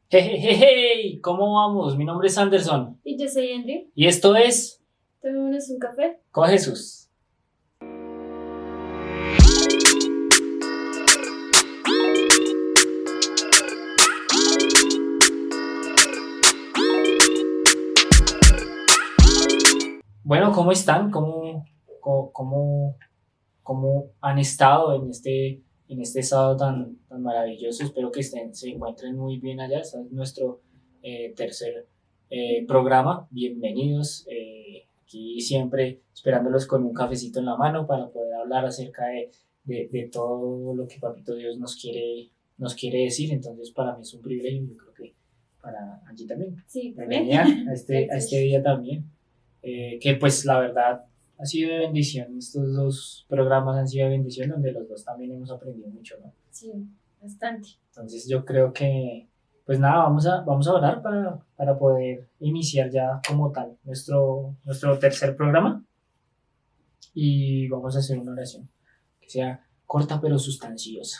Hey, ¿cómo vamos? Mi nombre es Anderson Y yo soy Henry. y esto es Tomémonos un café. Con Jesús. Bueno, ¿cómo están? ¿Cómo han estado en este sábado tan maravilloso? Espero que se encuentren muy bien allá. Este es nuestro tercer programa. Bienvenidos. Aquí siempre esperándolos con un cafecito en la mano para poder hablar acerca de todo lo que Papito Dios nos quiere decir. Entonces, para mí es un privilegio y yo creo que para Angie también. Sí, Bienvenida a este día también. Que pues la verdad ha sido de bendición. Estos dos programas han sido de bendición donde los dos también hemos aprendido mucho, ¿no? Sí, bastante. Entonces yo creo que pues nada, vamos a orar para poder iniciar ya como tal nuestro tercer programa y vamos a hacer una oración que sea corta pero sustanciosa.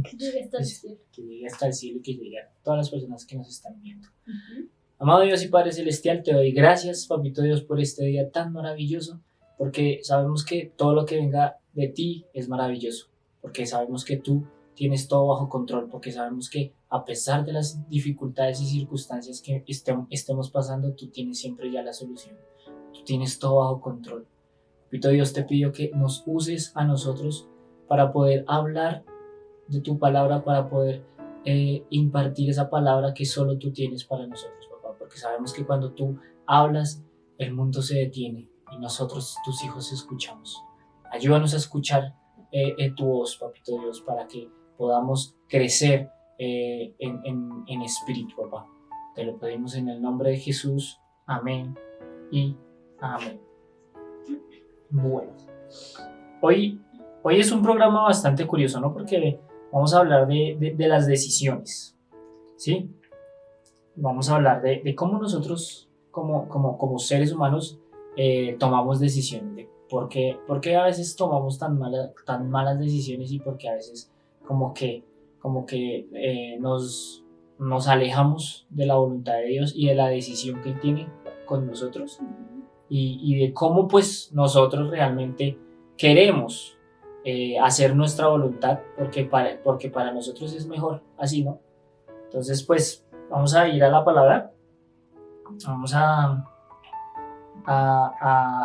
Que llegue hasta el cielo. Que llegue hasta el cielo y que llegue a todas las personas que nos están viendo. Amado Dios y Padre Celestial, te doy gracias, Papito Dios, por este día tan maravilloso, porque sabemos que todo lo que venga de ti es maravilloso, porque sabemos que tú tienes todo bajo control, porque sabemos que a pesar de las dificultades y circunstancias que estemos pasando, tú tienes siempre ya la solución, tú tienes todo bajo control. Papito Dios, te pido que nos uses a nosotros para poder hablar de tu palabra, para poder impartir esa palabra que solo tú tienes para nosotros, papá, porque sabemos que cuando tú hablas, el mundo se detiene y nosotros, tus hijos, escuchamos. Ayúdanos a escuchar tu voz, Papito Dios, para que podamos crecer en espíritu, papá. Te lo pedimos en el nombre de Jesús. Amén y amén. Bueno, hoy es un programa bastante curioso, ¿no? Porque vamos a hablar de las decisiones, ¿sí? Vamos a hablar de cómo nosotros, como seres humanos, tomamos decisiones, de por qué a veces tomamos tan malas decisiones y por qué a veces como que nos alejamos de la voluntad de Dios y de la decisión que Él tiene con nosotros y de cómo pues nosotros realmente queremos hacer nuestra voluntad porque para nosotros es mejor así, ¿no? Entonces pues vamos a ir a la palabra. Vamos a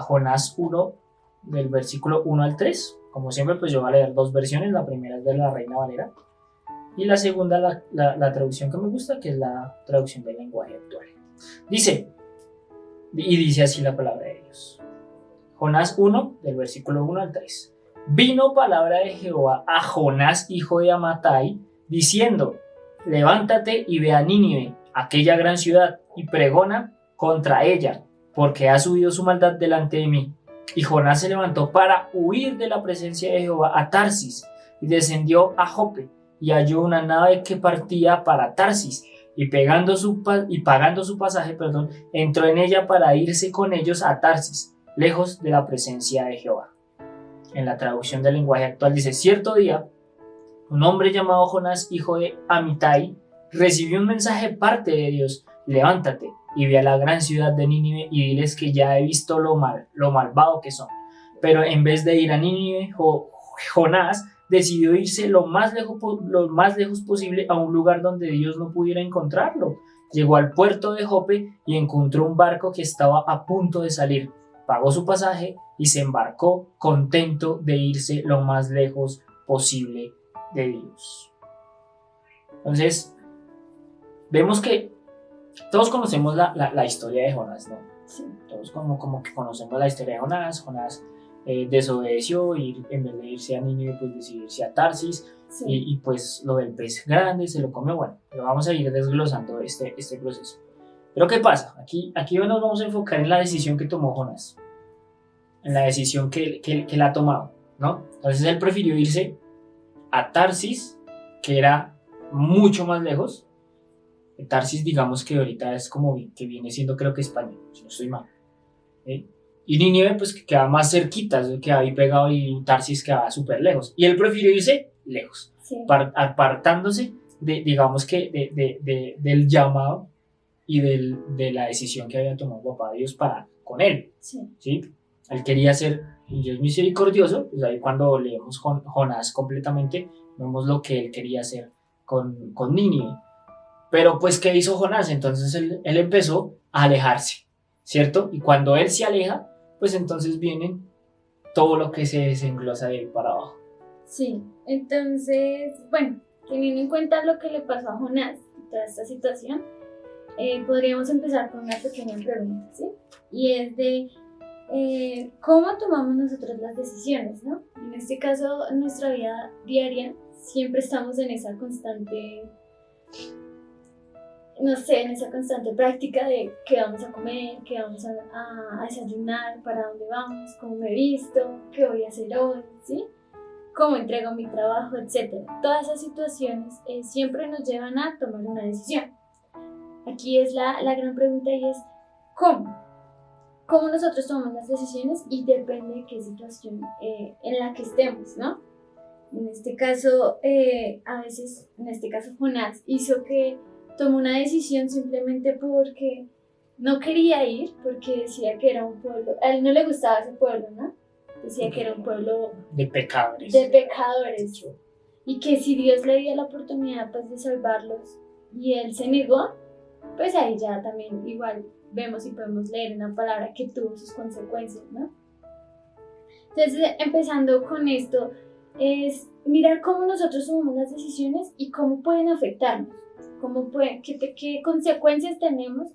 Jonás 1 del versículo 1 al 3. Como siempre pues yo voy a leer dos versiones. La primera es de la Reina Valera y la segunda la traducción que me gusta, que es la traducción del lenguaje actual. Dice así la palabra de Dios. Jonás 1 del versículo 1 al 3. Vino palabra de Jehová a Jonás, hijo de Amittai, diciendo: levántate y ve a Nínive, aquella gran ciudad, y pregona contra ella, porque ha subido su maldad delante de mí. Y Jonás se levantó para huir de la presencia de Jehová a Tarsis, y descendió a Jope, y halló una nave que partía para Tarsis, y pagando su pasaje, entró en ella para irse con ellos a Tarsis, lejos de la presencia de Jehová. En la traducción del lenguaje actual dice: cierto día, un hombre llamado Jonás, hijo de Amittai, recibió un mensaje de parte de Dios: levántate y ve a la gran ciudad de Nínive y diles que ya he visto lo malvado que son. Pero en vez de ir a Nínive, Jonás decidió irse lo más lejos posible a un lugar donde Dios no pudiera encontrarlo. Llegó al puerto de Jope y encontró un barco que estaba a punto de salir. Pagó su pasaje y se embarcó, contento de irse lo más lejos posible de Dios. Entonces, vemos que todos conocemos la historia de Jonás, ¿no? Sí. Todos como que conocemos la historia de Jonás. Jonás desobedeció y en vez de irse a Nínive, pues decidió irse a Tarsis. Sí. Y pues lo del pez grande se lo comió. Bueno, pero vamos a ir desglosando este proceso. Pero ¿qué pasa? Aquí nos vamos a enfocar en la decisión que tomó Jonás, en la decisión que él ha tomado, ¿no? Entonces él prefirió irse a Tarsis, que era mucho más lejos. Tarsis, digamos que ahorita es como que viene siendo, creo que España, si no estoy mal. Y Nínive, pues que queda más cerquita, queda ahí pegado, y Tarsis queda súper lejos. Y él prefirió irse lejos, sí, apartándose digamos que del llamado y de la decisión que había tomado papá Dios para con él, Sí. ¿sí? Él quería ser un Dios misericordioso, pues ahí cuando leemos Jonás completamente, vemos lo que él quería hacer con Nínive. Pero pues, ¿qué hizo Jonás? Entonces él empezó a alejarse, ¿cierto? Y cuando él se aleja, pues entonces viene todo lo que se desenglosa de él para abajo. Sí, entonces, bueno, teniendo en cuenta lo que le pasó a Jonás y toda esta situación, podríamos empezar con una pequeña pregunta, ¿sí? Y es de cómo tomamos nosotros las decisiones, ¿no? En este caso, en nuestra vida diaria, siempre estamos en esa constante, no sé, en esa constante práctica de qué vamos a comer, qué vamos a desayunar, para dónde vamos, cómo me he visto, qué voy a hacer hoy, ¿sí? Cómo entrego mi trabajo, etc. Todas esas situaciones siempre nos llevan a tomar una decisión. Aquí es la gran pregunta y es ¿cómo? ¿Cómo nosotros tomamos las decisiones? Y depende de qué situación en la que estemos, ¿no? En este caso, a veces, en este caso Jonás hizo que tomó una decisión simplemente porque no quería ir, porque decía que era un pueblo, a él no le gustaba ese pueblo, ¿no? Decía que era un pueblo de pecadores. Y que si Dios le dio la oportunidad pues de salvarlos y él se negó, pues ahí ya también igual vemos y podemos leer una palabra que tuvo sus consecuencias, ¿no? Entonces, empezando con esto, es mirar cómo nosotros tomamos las decisiones y cómo pueden afectarnos, qué consecuencias tenemos,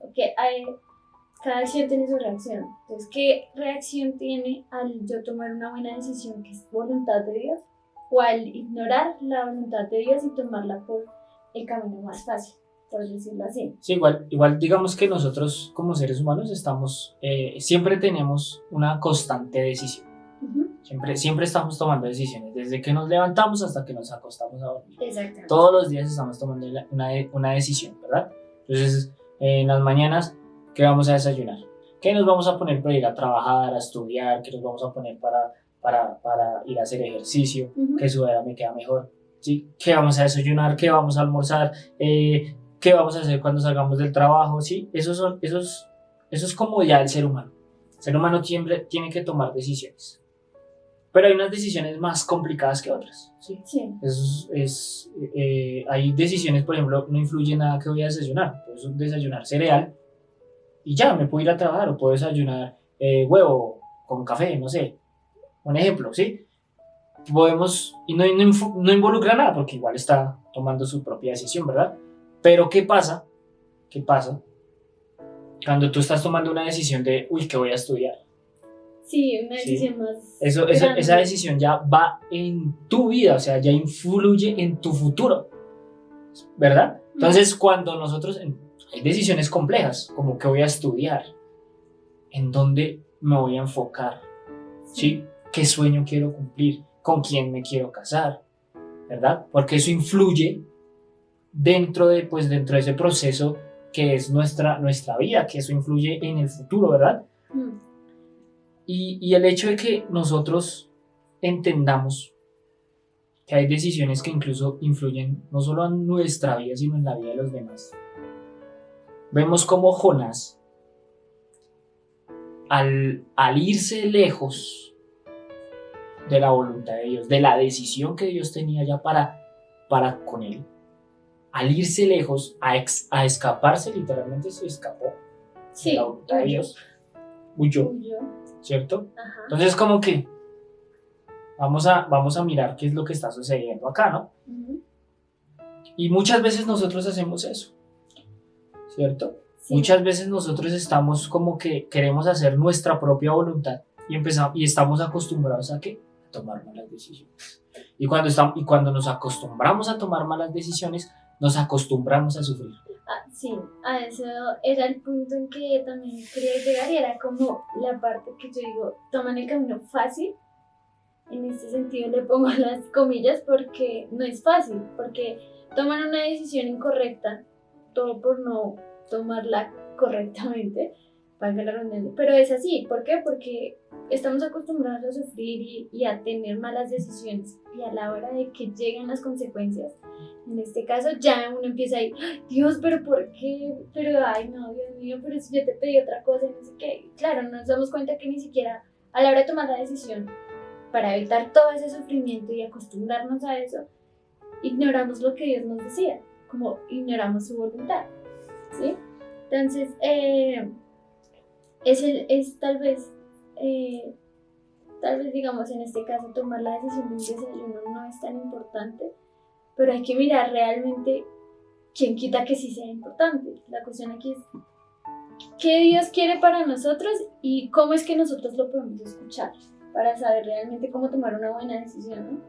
cada acción tiene su reacción. Entonces, ¿qué reacción tiene al yo tomar una buena decisión que es voluntad de Dios? O al ignorar la voluntad de Dios y tomarla por el camino más fácil, por decirlo así. Sí, igual digamos que nosotros como seres humanos siempre tenemos una constante decisión. Siempre estamos tomando decisiones, desde que nos levantamos hasta que nos acostamos a dormir. Exactamente. Todos los días estamos tomando una decisión, ¿verdad? Entonces, en las mañanas, ¿qué vamos a desayunar? ¿Qué nos vamos a poner para ir a trabajar, a estudiar? ¿Qué nos vamos a poner para ir a hacer ejercicio? ¿Qué sudadera me queda mejor? ¿Sí? ¿Qué vamos a desayunar? ¿Qué vamos a almorzar? ¿Qué vamos a hacer cuando salgamos del trabajo? ¿Sí? Eso es como ya el ser humano. El ser humano siempre tiene que tomar decisiones. Pero hay unas decisiones más complicadas que otras, ¿sí? Sí. Hay decisiones, por ejemplo, no influye nada que voy a desayunar. Puedo desayunar cereal y ya, me puedo ir a trabajar. O puedo desayunar huevo con café, no sé. Un ejemplo, ¿sí? Y no involucra nada porque igual está tomando su propia decisión, ¿verdad? Pero ¿qué pasa? Cuando tú estás tomando una decisión de, ¿qué voy a estudiar? Sí, una decisión más esa decisión ya va en tu vida, o sea, ya influye en tu futuro, ¿verdad? Entonces, cuando nosotros, hay decisiones complejas, como qué voy a estudiar, en dónde me voy a enfocar, ¿sí? ¿Qué sueño quiero cumplir? ¿Con quién me quiero casar? ¿Verdad? Porque eso influye dentro de ese proceso que es nuestra vida, que eso influye en el futuro, ¿verdad? Y el hecho de que nosotros entendamos que hay decisiones que incluso influyen no solo en nuestra vida, sino en la vida de los demás. Vemos como Jonás, al irse lejos de la voluntad de Dios, de la decisión que Dios tenía ya para con él, al irse lejos, a escaparse, literalmente se escapó de la voluntad de Dios, huyó. ¿Cierto? Ajá. Entonces como que vamos a mirar qué es lo que está sucediendo acá, ¿no? Y muchas veces nosotros hacemos eso, ¿cierto? Sí. Muchas veces nosotros estamos como que queremos hacer nuestra propia voluntad y estamos acostumbrados a tomar malas decisiones. Y cuando nos acostumbramos a tomar malas decisiones, nos acostumbramos a sufrir. Sí, a eso era el punto en que también quería llegar y era como la parte que yo digo, toman el camino fácil. En este sentido le pongo las comillas porque no es fácil, porque toman una decisión incorrecta, todo por no tomarla correctamente, valga la redundancia, pero es así. ¿Por qué? Porque estamos acostumbrados a sufrir y a tener malas decisiones, y a la hora de que llegan las consecuencias, en este caso ya uno empieza a ir, "Ay, Dios, pero ¿por qué? Pero ay no, Dios mío, pero si yo te pedí otra cosa y no sé qué". Y claro, nos damos cuenta que ni siquiera a la hora de tomar la decisión, para evitar todo ese sufrimiento y acostumbrarnos a eso, ignoramos lo que Dios nos decía, como ignoramos su voluntad, ¿sí? Entonces, es tal vez digamos en este caso tomar la decisión de un desayuno no es tan importante, pero hay que mirar realmente quién quita que sí sea importante. La cuestión aquí es qué Dios quiere para nosotros y cómo es que nosotros lo podemos escuchar para saber realmente cómo tomar una buena decisión, ¿no?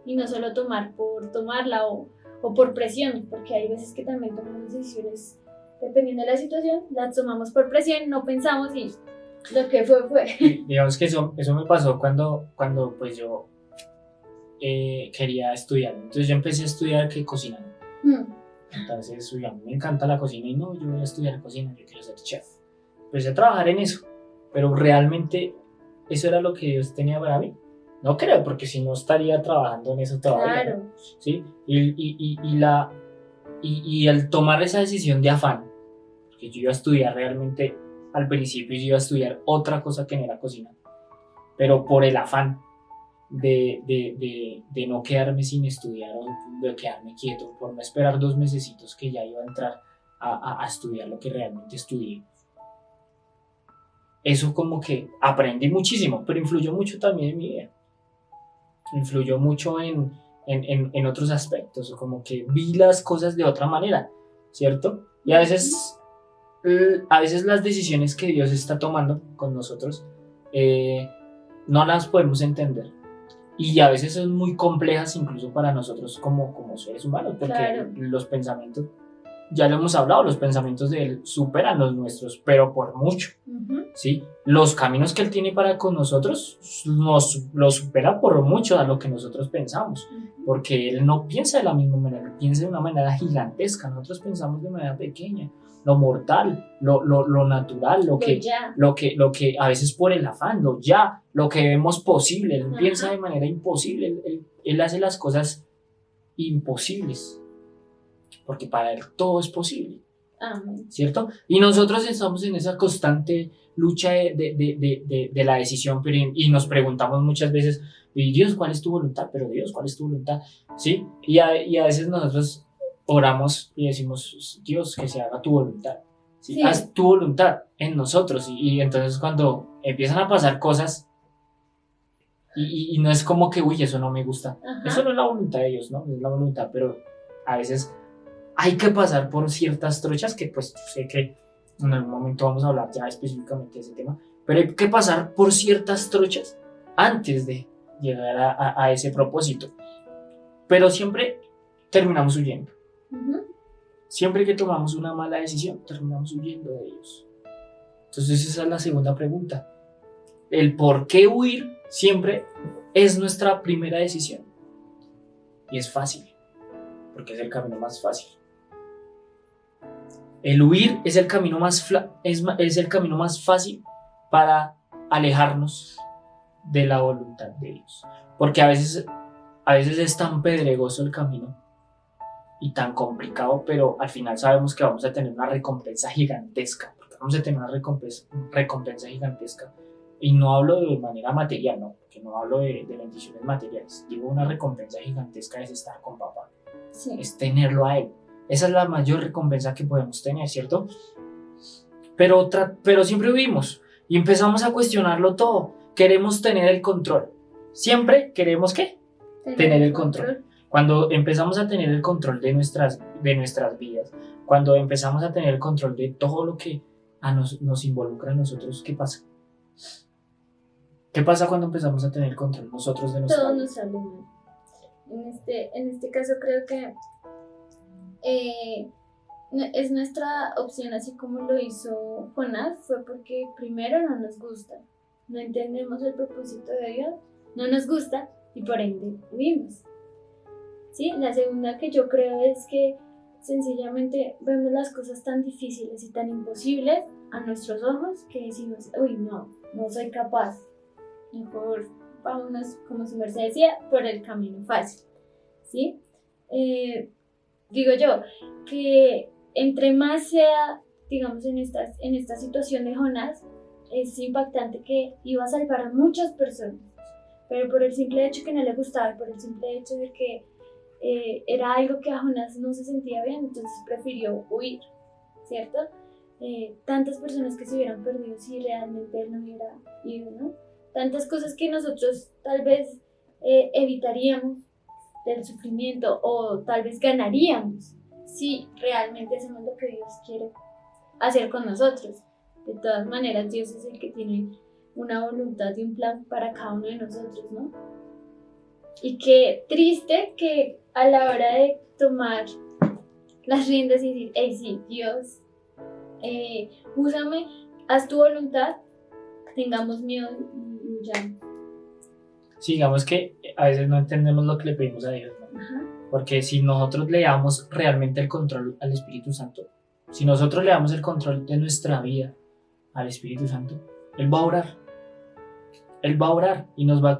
Y no solo tomar por tomarla o por presión, porque hay veces que también tomamos decisiones dependiendo de la situación, las tomamos por presión, no pensamos y lo que fue. Y digamos que eso me pasó cuando pues yo quería estudiar. Entonces yo empecé a estudiar cocina. Entonces, uy, a mí me encanta la cocina y no, yo voy a estudiar cocina, yo quiero ser chef. Empecé a trabajar en eso, pero realmente eso era lo que Dios tenía para mí. No creo, porque si no estaría trabajando en eso todavía. Claro. ¿No? ¿Sí? Y al tomar esa decisión de afán, porque yo iba a estudiar realmente, al principio yo iba a estudiar otra cosa que no era cocina, pero por el afán de no quedarme sin estudiar o de quedarme quieto, por no esperar 2 mesecitos que ya iba a entrar a estudiar lo que realmente estudié. Eso como que aprendí muchísimo, pero influyó mucho también en mi vida. Influyó mucho en otros aspectos, como que vi las cosas de otra manera, ¿cierto? Y a veces las decisiones que Dios está tomando con nosotros no las podemos entender. Y a veces son muy complejas incluso para nosotros como seres humanos, porque Claro. los pensamientos, ya lo hemos hablado, los pensamientos de Él superan los nuestros, pero por mucho, ¿sí? Los caminos que Él tiene para con nosotros los supera por mucho a lo que nosotros pensamos, porque Él no piensa de la misma manera, Él piensa de una manera gigantesca, nosotros pensamos de manera pequeña, lo mortal, lo natural, lo que a veces por el afán, lo que vemos posible. Él piensa de manera imposible, él hace las cosas imposibles, porque para Él todo es posible. Amén. ¿Cierto? Y nosotros estamos en esa constante lucha de la decisión, y nos preguntamos muchas veces, ¿y Dios, cuál es tu voluntad? Pero Dios, ¿cuál es tu voluntad? ¿Sí? Y a veces nosotros oramos y decimos, Dios, que se haga tu voluntad. ¿Sí? Sí. Haz tu voluntad en nosotros. Y entonces cuando empiezan a pasar cosas y no es como que, uy, eso no me gusta. Ajá. Eso no es la voluntad de Dios, ¿no? No es la voluntad, pero a veces hay que pasar por ciertas trochas que pues yo sé que en algún momento vamos a hablar ya específicamente de ese tema, pero hay que pasar por ciertas trochas antes de llegar a ese propósito. Pero siempre terminamos huyendo. Siempre que tomamos una mala decisión, terminamos huyendo de Dios. Entonces esa es la segunda pregunta. El por qué huir siempre es nuestra primera decisión. Y es fácil, porque es el camino más fácil. El huir es el camino más fácil para alejarnos de la voluntad de Dios. Porque a veces es tan pedregoso el camino y tan complicado, pero al final sabemos que vamos a tener una recompensa gigantesca. Vamos a tener una recompensa gigantesca. Y no hablo de manera material, no, porque no hablo de bendiciones materiales. Digo, una recompensa gigantesca es estar con papá. Sí. Es tenerlo a Él. Esa es la mayor recompensa que podemos tener, ¿cierto? Pero siempre huimos y empezamos a cuestionarlo todo. Queremos tener el control. Siempre queremos, ¿qué? Tener el control. Cuando empezamos a tener el control de nuestras vidas, cuando empezamos a tener el control de todo lo que nos involucra a nosotros, ¿qué pasa? ¿Qué pasa cuando empezamos a tener el control nosotros de nuestra vida? Todo nos sale mal. En este caso creo que es nuestra opción, así como lo hizo Jonás, fue porque primero no nos gusta, no entendemos el propósito de Dios, no nos gusta y por ende huimos. ¿Sí? La segunda que yo creo es que sencillamente vemos las cosas tan difíciles y tan imposibles a nuestros ojos que decimos, uy, no soy capaz. Mejor vámonos, como su merced decía, por el camino fácil, ¿sí? Digo yo, que entre más sea, digamos, en esta situación de Jonás, es impactante que iba a salvar a muchas personas, pero por el simple hecho que no le gustaba y por el simple hecho de que era algo que a Jonás no se sentía bien, entonces prefirió huir, ¿cierto? Tantas personas que se hubieran perdido si realmente él no hubiera ido, ¿no? Tantas cosas que nosotros tal vez evitaríamos del sufrimiento o tal vez ganaríamos si realmente hacemos lo que Dios quiere hacer con nosotros. De todas maneras, Dios es el que tiene una voluntad y un plan para cada uno de nosotros, ¿no? Y qué triste que a la hora de tomar las riendas y decir, hey, sí, Dios, úsame, haz tu voluntad, tengamos miedo y huyamos. Sí, digamos que a veces no entendemos lo que le pedimos a Dios, ¿no? Ajá. Porque si nosotros le damos realmente el control al Espíritu Santo, si nosotros le damos el control de nuestra vida al Espíritu Santo, Él va a orar. Él va a orar y nos va,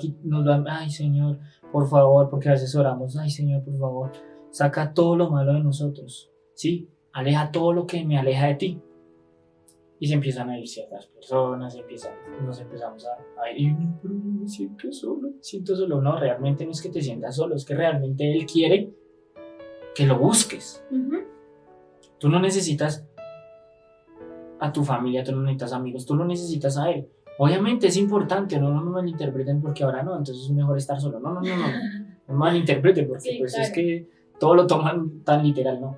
ay Señor, por favor, porque a veces oramos, ay Señor, por favor, saca todo lo malo de nosotros, ¿sí? Aleja todo lo que me aleja de ti. Y se empiezan a ir ciertas personas, nos empezamos a ir, no, pero me siento solo. No, realmente no es que te sientas solo, es que realmente Él quiere que lo busques. Uh-huh. Tú no necesitas a tu familia, tú no necesitas amigos, tú lo necesitas a Él. Obviamente es importante, no me malinterpreten porque ahora no, entonces es mejor estar solo. No me malinterpreten porque Sí, pues claro. es que todo lo toman tan literal, ¿no?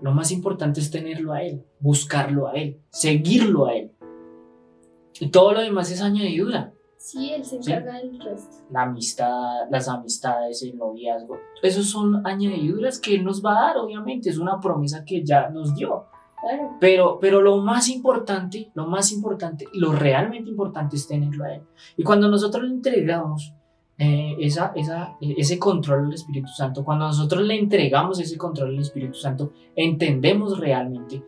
Lo más importante es tenerlo a Él, buscarlo a Él, seguirlo a Él. Y todo lo demás es añadidura. Sí, Él se encarga del resto. La amistad, las amistades, el noviazgo, esos son añadiduras que Él nos va a dar, obviamente, es una promesa que ya nos dio. Claro. Pero lo más importante, lo realmente importante es tenerlo a Él. Y cuando nosotros le entregamos ese control al Espíritu Santo, cuando nosotros le entregamos ese control al Espíritu Santo, entendemos realmente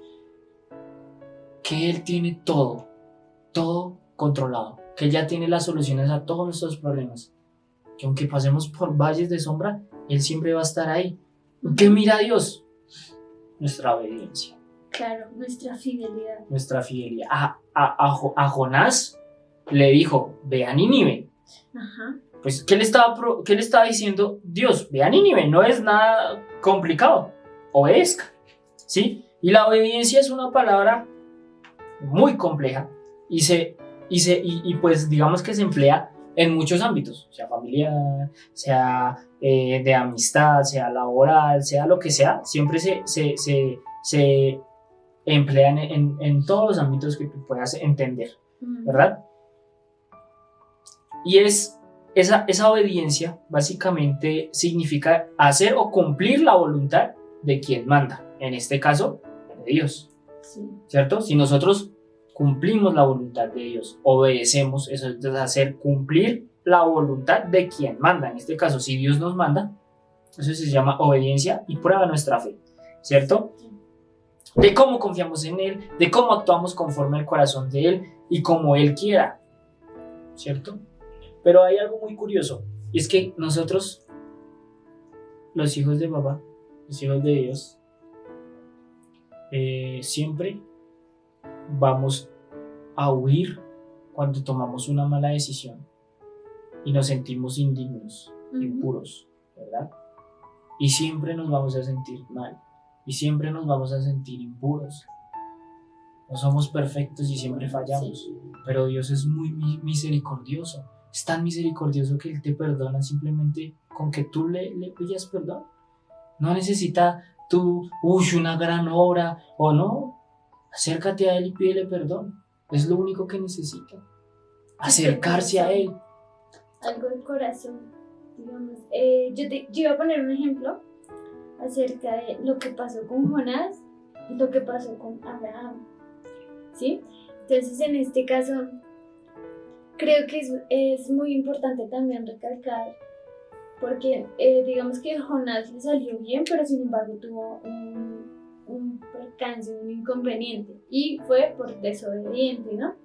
que Él tiene todo controlado, que Él ya tiene las soluciones a todos nuestros problemas, que aunque pasemos por valles de sombra, Él siempre va a estar ahí. ¿Qué mira Dios? Nuestra obediencia. Claro, nuestra fidelidad. A Jonás le dijo, ve a Nínive. Ajá. Pues, ¿qué le estaba diciendo Dios? Ve a Nínive, no es nada complicado. Obedezca, ¿sí? Y la obediencia es una palabra muy compleja y pues digamos que se emplea en muchos ámbitos, sea familiar, sea de amistad, sea laboral, sea lo que sea, siempre se emplean en todos los ámbitos que tú puedas entender, ¿verdad? Y esa obediencia básicamente significa hacer o cumplir la voluntad de quien manda, en este caso, de Dios, sí. ¿Cierto? Si nosotros cumplimos la voluntad de Dios, obedecemos, eso es hacer cumplir la voluntad de quien manda, en este caso, si Dios nos manda, eso se llama obediencia y prueba nuestra fe, ¿cierto? De cómo confiamos en Él, de cómo actuamos conforme al corazón de Él y como Él quiera, ¿cierto? Pero hay algo muy curioso, y es que nosotros, los hijos de papá, los hijos de Dios, siempre vamos a huir cuando tomamos una mala decisión y nos sentimos indignos, impuros, ¿verdad? Y siempre nos vamos a sentir mal. Y siempre nos vamos a sentir impuros. No somos perfectos y siempre fallamos. Sí. Pero Dios es muy misericordioso. Es tan misericordioso que Él te perdona simplemente con que tú le pidas perdón. No necesita tú, una gran obra o no. Acércate a Él y pídele perdón. Es lo único que necesita. Acercarse a Él. Algo del corazón, digamos. Yo iba a poner un ejemplo acerca de lo que pasó con Jonás y lo que pasó con Abraham, ¿sí? Entonces, en este caso, creo que es muy importante también recalcar, porque digamos que Jonás le salió bien, pero sin embargo tuvo un un percance, un inconveniente, y fue por desobediente, ¿no?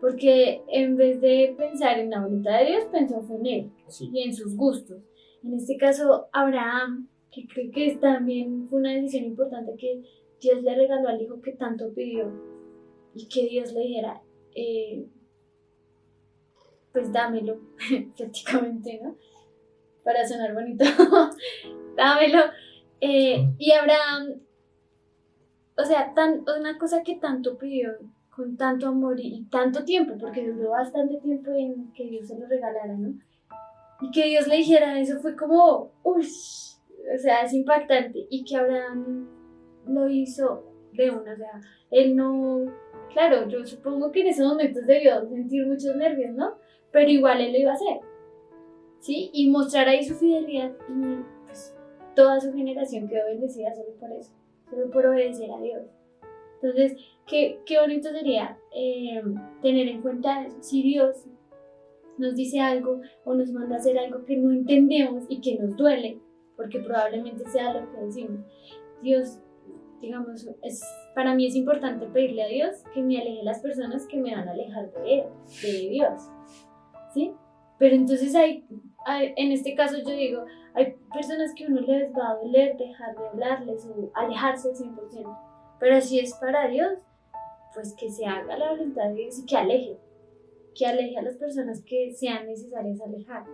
Porque en vez de pensar en la voluntad de Dios, pensó fue en él Sí. y en sus gustos. En este caso, Abraham, que creo que también fue una decisión importante, que Dios le regaló al hijo que tanto pidió, y que Dios le dijera, pues dámelo, prácticamente, ¿no? Para sonar bonito, dámelo. Y Abraham, o sea, una cosa que tanto pidió, con tanto amor y tanto tiempo, porque duró bastante tiempo en que Dios se lo regalara, ¿no? Y que Dios le dijera eso fue como, uff, o sea, es impactante. Y que Abraham lo hizo de una, o sea, él no, claro, yo supongo que en esos momentos debió sentir muchos nervios, ¿no? Pero igual él lo iba a hacer, ¿sí? Y mostrar ahí su fidelidad, y pues toda su generación quedó bendecida solo por eso, solo por obedecer a Dios. Entonces, qué bonito sería tener en cuenta eso. Si Dios nos dice algo o nos manda a hacer algo que no entendemos y que nos duele, porque probablemente sea lo que decimos, Dios, digamos, para mí es importante pedirle a Dios que me aleje de las personas que me van a alejar de Él, de Dios, ¿sí? Pero entonces en este caso yo digo, hay personas que a uno les va a doler dejar de hablarles o alejarse al 100%, pero si es para Dios, pues que se haga la voluntad de Dios y que aleje a las personas que sean necesarias alejar.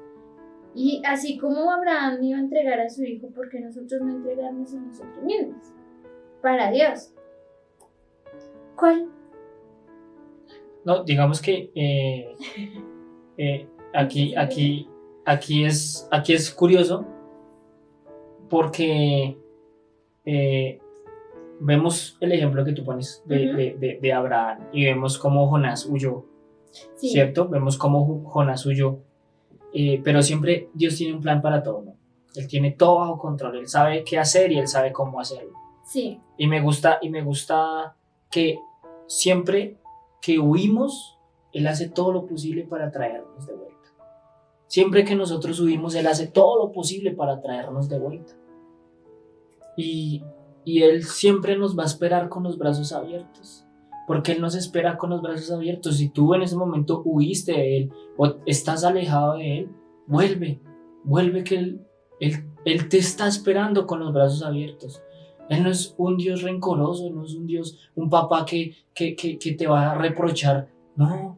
Y así como Abraham iba a entregar a su hijo, ¿por qué nosotros no entregarnos a nosotros mismos? Para Dios. ¿Cuál? No, digamos que aquí es curioso porque vemos el ejemplo que tú pones de Abraham y vemos cómo Jonás huyó, sí. ¿Cierto? Vemos cómo Jonás huyó, pero siempre Dios tiene un plan para todo, ¿no? Él tiene todo bajo control, Él sabe qué hacer y Él sabe cómo hacerlo. Sí. Y me gusta que siempre que huimos, Él hace todo lo posible para traernos de vuelta. Siempre que nosotros huimos, Él hace todo lo posible para traernos de vuelta. Y Él siempre nos va a esperar con los brazos abiertos, porque Él nos espera con los brazos abiertos. Si tú en ese momento huiste de Él o estás alejado de Él, vuelve que Él te está esperando con los brazos abiertos. Él no es un Dios rencoroso, no es un Dios, un papá que te va a reprochar. No,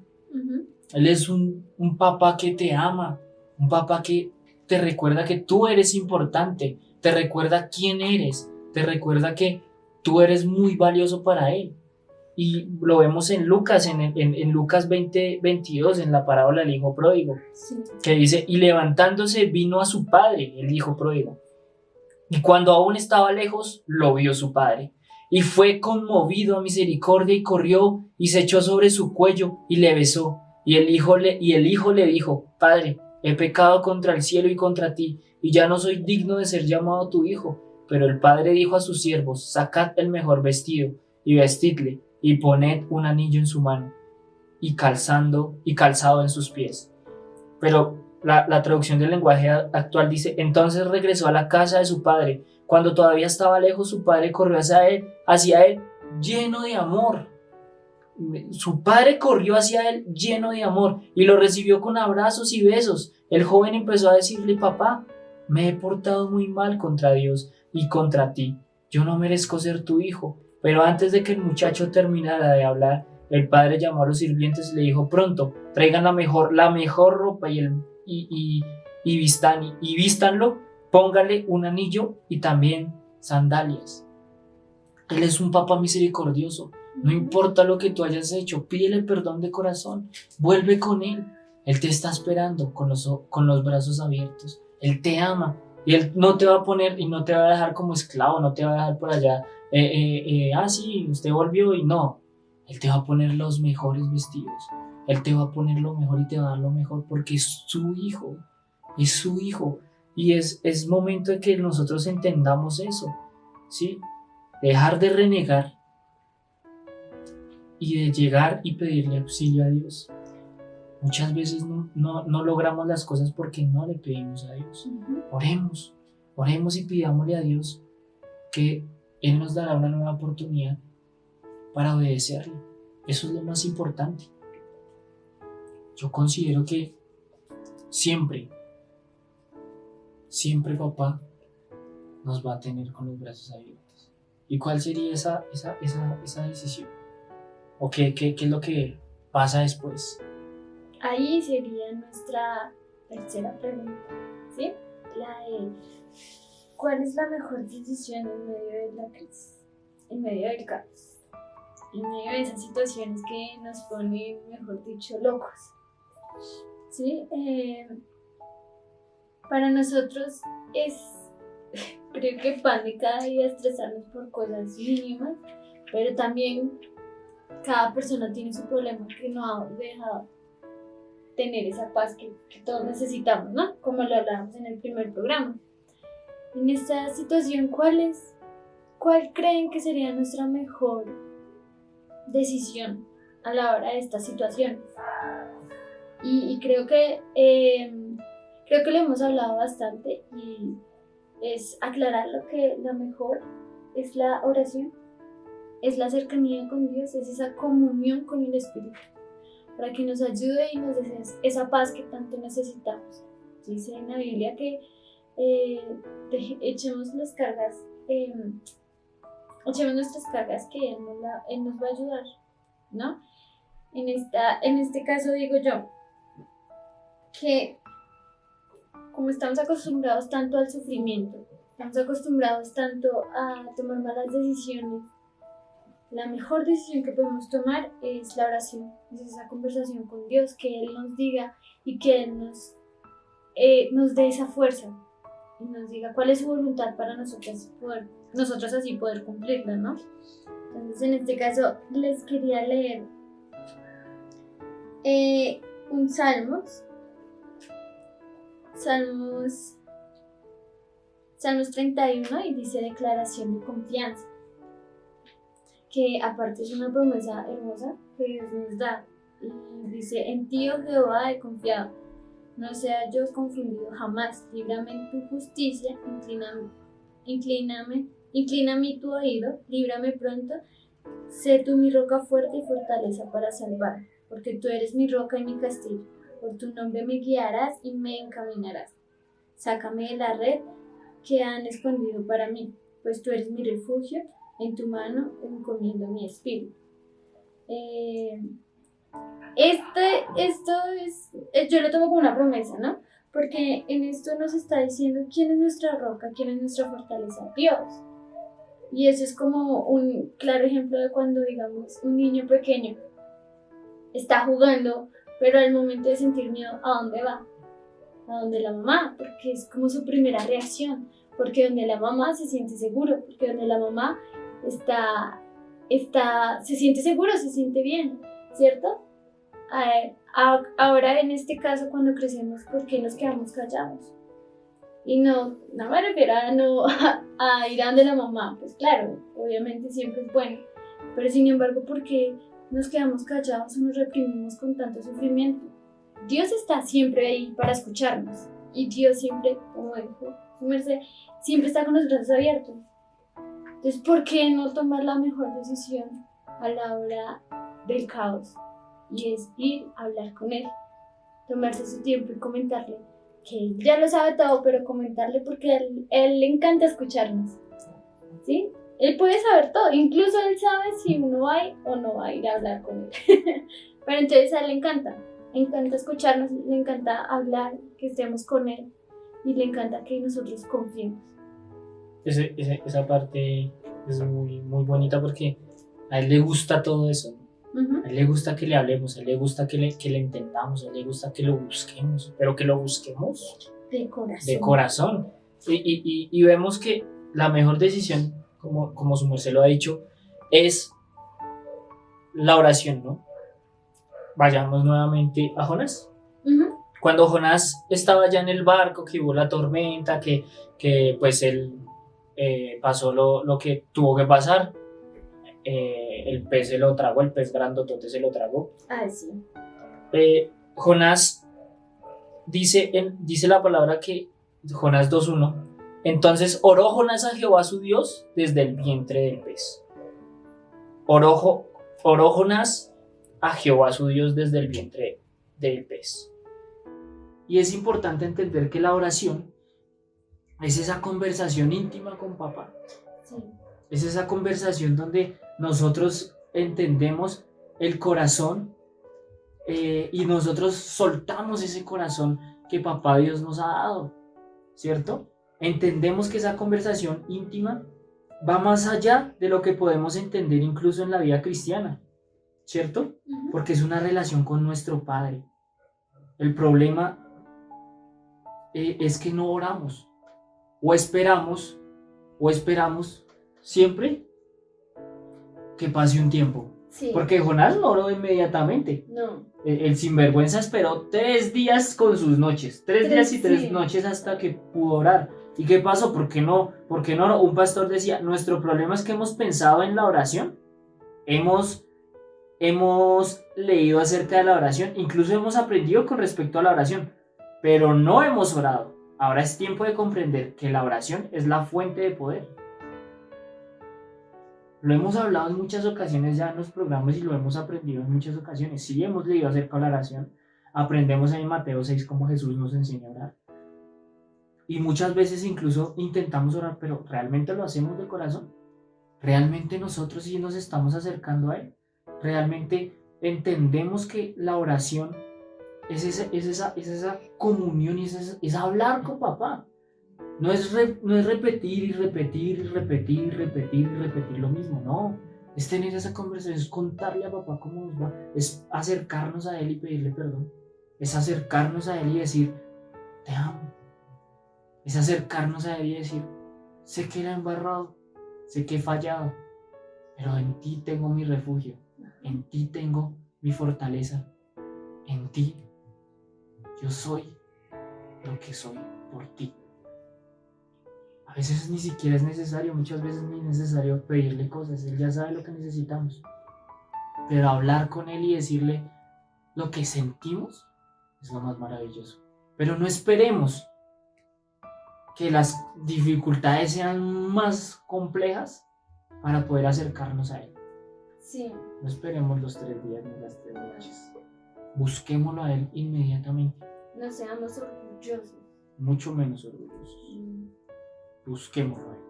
Él es un papá que te ama, un papá que te recuerda que tú eres importante, te recuerda quién eres, te recuerda que tú eres muy valioso para Él. Y lo vemos en Lucas, en Lucas 20:22, en la parábola del hijo pródigo, sí. Que dice, y levantándose vino a su padre, el hijo pródigo. Y cuando aún estaba lejos, lo vio su padre. Y fue conmovido a misericordia y corrió y se echó sobre su cuello y le besó. Y el hijo le dijo, Padre, he pecado contra el cielo y contra ti, y ya no soy digno de ser llamado tu hijo. Pero el padre dijo a sus siervos, sacad el mejor vestido y vestidle, y poned un anillo en su mano, y calzado en sus pies. Pero la traducción del lenguaje actual dice, entonces regresó a la casa de su padre. Cuando todavía estaba lejos, su padre corrió hacia él lleno de amor. Su padre corrió hacia él lleno de amor y lo recibió con abrazos y besos. El joven empezó a decirle, papá, me he portado muy mal contra Dios y contra ti. Yo no merezco ser tu hijo. Pero antes de que el muchacho terminara de hablar, el padre llamó a los sirvientes y le dijo, pronto, traigan la mejor ropa y vístanlo, póngale un anillo y también sandalias. Él es un papá misericordioso. No importa lo que tú hayas hecho, pídele perdón de corazón, vuelve con Él. Él te está esperando con los brazos abiertos. Él te ama y Él no te va a poner y no te va a dejar como esclavo, no te va a dejar por allá. Sí, usted volvió y no. Él te va a poner los mejores vestidos. Él te va a poner lo mejor y te va a dar lo mejor porque es su hijo. Es su hijo. Y es momento de que nosotros entendamos eso, ¿sí? Dejar de renegar y de llegar y pedirle auxilio a Dios. Muchas veces no logramos las cosas porque no le pedimos a Dios. Oremos y pidámosle a Dios que Él nos dará una nueva oportunidad para obedecerle. Eso es lo más importante. Yo considero que siempre, siempre papá nos va a tener con los brazos abiertos. ¿Y cuál sería esa decisión? ¿O qué es lo que pasa después? Ahí sería nuestra tercera pregunta, ¿sí? La de ¿cuál es la mejor decisión en medio de la crisis, en medio del caos, en medio de esas situaciones que nos ponen, mejor dicho, locos? ¿Sí? Para nosotros es, creo que pan de cada día estresarnos por cosas mínimas, pero también cada persona tiene su problema que no ha dejado tener esa paz que todos necesitamos, ¿no? Como lo hablábamos en el primer programa. En esta situación, ¿cuál creen que sería nuestra mejor decisión a la hora de estas situaciones? Y creo que lo hemos hablado bastante y es aclarar lo que la mejor es la oración, es la cercanía con Dios, es esa comunión con el Espíritu, para que nos ayude y nos dé esa paz que tanto necesitamos. Dice en la Biblia que echemos nuestras cargas que Él nos va a ayudar, ¿no? En este caso digo yo que como estamos acostumbrados tanto al sufrimiento, estamos acostumbrados tanto a tomar malas decisiones, la mejor decisión que podemos tomar es la oración, es esa conversación con Dios, que Él nos diga y que Él nos dé esa fuerza y nos diga cuál es su voluntad para nosotros así poder cumplirla, ¿no? Entonces en este caso les quería leer un Salmos 31 y dice declaración de confianza, que aparte es una promesa hermosa que Dios nos da y dice: en ti, oh Jehová, he confiado, no sea yo confundido jamás, líbrame en tu justicia, inclina tu oído, líbrame pronto, sé tú mi roca fuerte y fortaleza para salvarme, porque tú eres mi roca y mi castillo, por tu nombre me guiarás y me encaminarás, sácame de la red que han escondido para mí, pues tú eres mi refugio, en tu mano encomiendo mi espíritu. Yo lo tomo como una promesa, ¿no? Porque en esto nos está diciendo quién es nuestra roca, quién es nuestra fortaleza, Dios. Y eso es como un claro ejemplo de cuando, digamos, un niño pequeño está jugando, pero al momento de sentir miedo, ¿a dónde va? A donde la mamá, porque es como su primera reacción, porque donde la mamá se siente seguro, porque donde la mamá se siente seguro, se siente bien, ¿cierto? Ahora en este caso cuando crecemos, ¿por qué nos quedamos callados? Y no me refiero a ir a donde la mamá, pues claro, obviamente siempre es bueno, pero sin embargo, ¿por qué nos quedamos callados o nos reprimimos con tanto sufrimiento? Dios está siempre ahí para escucharnos y Dios siempre, como dijo su merced, siempre está con los brazos abiertos. Entonces, ¿por qué no tomar la mejor decisión a la hora del caos? Y es ir a hablar con Él, tomarse su tiempo y comentarle que Él ya lo sabe todo, pero comentarle porque a él le encanta escucharnos, ¿sí? Él puede saber todo, incluso Él sabe si uno va o no va a ir a hablar con Él. Pero entonces a Él le encanta escucharnos, le encanta hablar, que estemos con Él y le encanta que nosotros confiemos. Esa parte es muy, muy bonita porque a Él le gusta todo eso, ¿no? A Él le gusta que le hablemos, a Él le gusta que le entendamos, a Él le gusta que lo busquemos, pero que lo busquemos de corazón. Y vemos que la mejor decisión, como su merced lo ha dicho, es la oración, ¿no? Vayamos nuevamente a Jonás. Cuando Jonás estaba ya en el barco, que hubo la tormenta, que pues él pasó lo que tuvo que pasar, el pez se lo tragó, el pez grandotote se lo tragó. Sí. Jonás dice la palabra que Jonás 2:1 Entonces oró Jonás a Jehová su Dios desde el vientre del pez. Oró Jonás a Jehová su Dios desde el vientre del pez. Y es importante entender que la oración es esa conversación íntima con papá. Sí. Es esa conversación donde nosotros entendemos el corazón y nosotros soltamos ese corazón que papá Dios nos ha dado, ¿cierto? Entendemos que esa conversación íntima va más allá de lo que podemos entender incluso en la vida cristiana, ¿cierto? Porque es una relación con nuestro Padre. El problema es que no oramos o esperamos siempre que pase un tiempo. Sí. Porque Jonás no oró inmediatamente. No. El sinvergüenza esperó 3 días con sus noches. 3 días y 3 sí. noches hasta que pudo orar. ¿Y qué pasó? ¿Por qué no? Un pastor decía, nuestro problema es que hemos pensado en la oración. Hemos leído acerca de la oración. Incluso hemos aprendido con respecto a la oración. Pero no hemos orado. Ahora es tiempo de comprender que la oración es la fuente de poder. Lo hemos hablado en muchas ocasiones ya en los programas y lo hemos aprendido en muchas ocasiones. Sí, hemos leído acerca de la oración. Aprendemos en Mateo 6 cómo Jesús nos enseña a orar. Y muchas veces incluso intentamos orar, pero ¿realmente lo hacemos de corazón? ¿Realmente nosotros sí nos estamos acercando a Él? ¿Realmente entendemos que la oración es esa comunión y es hablar con papá? No es repetir y repetir y repetir y repetir y repetir lo mismo, no. Es tener esa conversación, es contarle a papá cómo nos va, es acercarnos a él y pedirle perdón. Es acercarnos a él y decir, te amo. Es acercarnos a él y decir, sé que la he embarrado, sé que he fallado, pero en ti tengo mi refugio, en ti tengo mi fortaleza, en ti yo soy lo que soy por ti. A veces ni siquiera es necesario, muchas veces ni es necesario pedirle cosas, Él ya sabe lo que necesitamos. Pero hablar con Él y decirle lo que sentimos es lo más maravilloso. Pero no esperemos que las dificultades sean más complejas para poder acercarnos a Él. Sí. No esperemos los 3 días ni las 3 noches. Busquémoslo a Él inmediatamente. No seamos orgullosos. Mucho menos orgullosos. Busquémoslo a Él.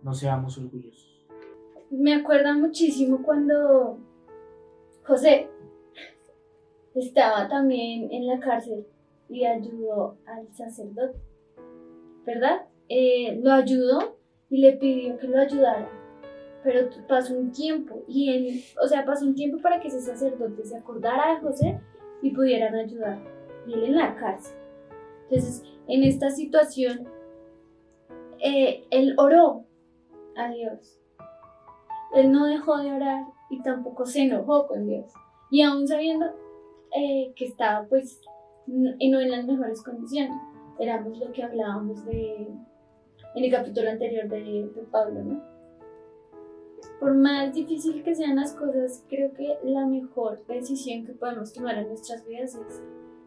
No seamos orgullosos. Me acuerda muchísimo cuando José estaba también en la cárcel y ayudó al sacerdote, ¿verdad? Lo ayudó y le pidió que lo ayudara, pero pasó un tiempo pasó un tiempo para que ese sacerdote se acordara de José y pudieran ayudar, y él en la cárcel. Entonces, en esta situación, él oró a Dios. Él no dejó de orar y tampoco se enojó con Dios. Y aún sabiendo que estaba pues no en las mejores condiciones. Éramos lo que hablábamos en el capítulo anterior de Pablo, ¿no? Por más difícil que sean las cosas, creo que la mejor decisión que podemos tomar en nuestras vidas es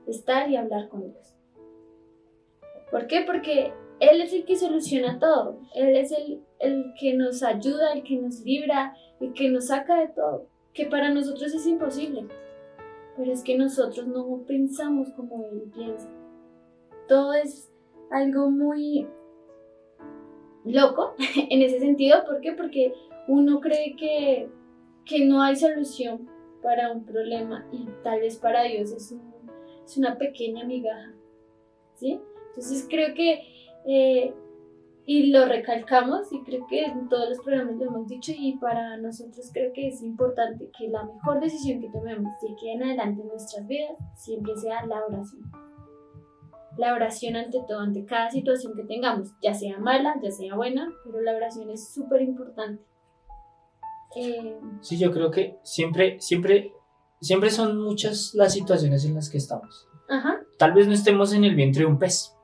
estar y hablar con Dios. ¿Por qué? Porque Él es el que soluciona todo. Él es el que nos ayuda, el que nos libra, el que nos saca de todo. Que para nosotros es imposible. Pero es que nosotros no pensamos como Él piensa. Todo es algo muy loco en ese sentido. ¿Por qué? Porque uno cree que no hay solución para un problema y tal vez para Dios es una pequeña migaja, ¿sí? Entonces creo que, y lo recalcamos, y creo que en todos los programas lo hemos dicho, y para nosotros creo que es importante que la mejor decisión que tomemos de aquí en adelante en nuestras vidas siempre sea la oración. La oración ante todo, ante cada situación que tengamos, ya sea mala, ya sea buena, pero la oración es súper importante. Sí, yo creo que siempre son muchas las situaciones en las que estamos. Ajá. Tal vez no estemos en el vientre de un pez.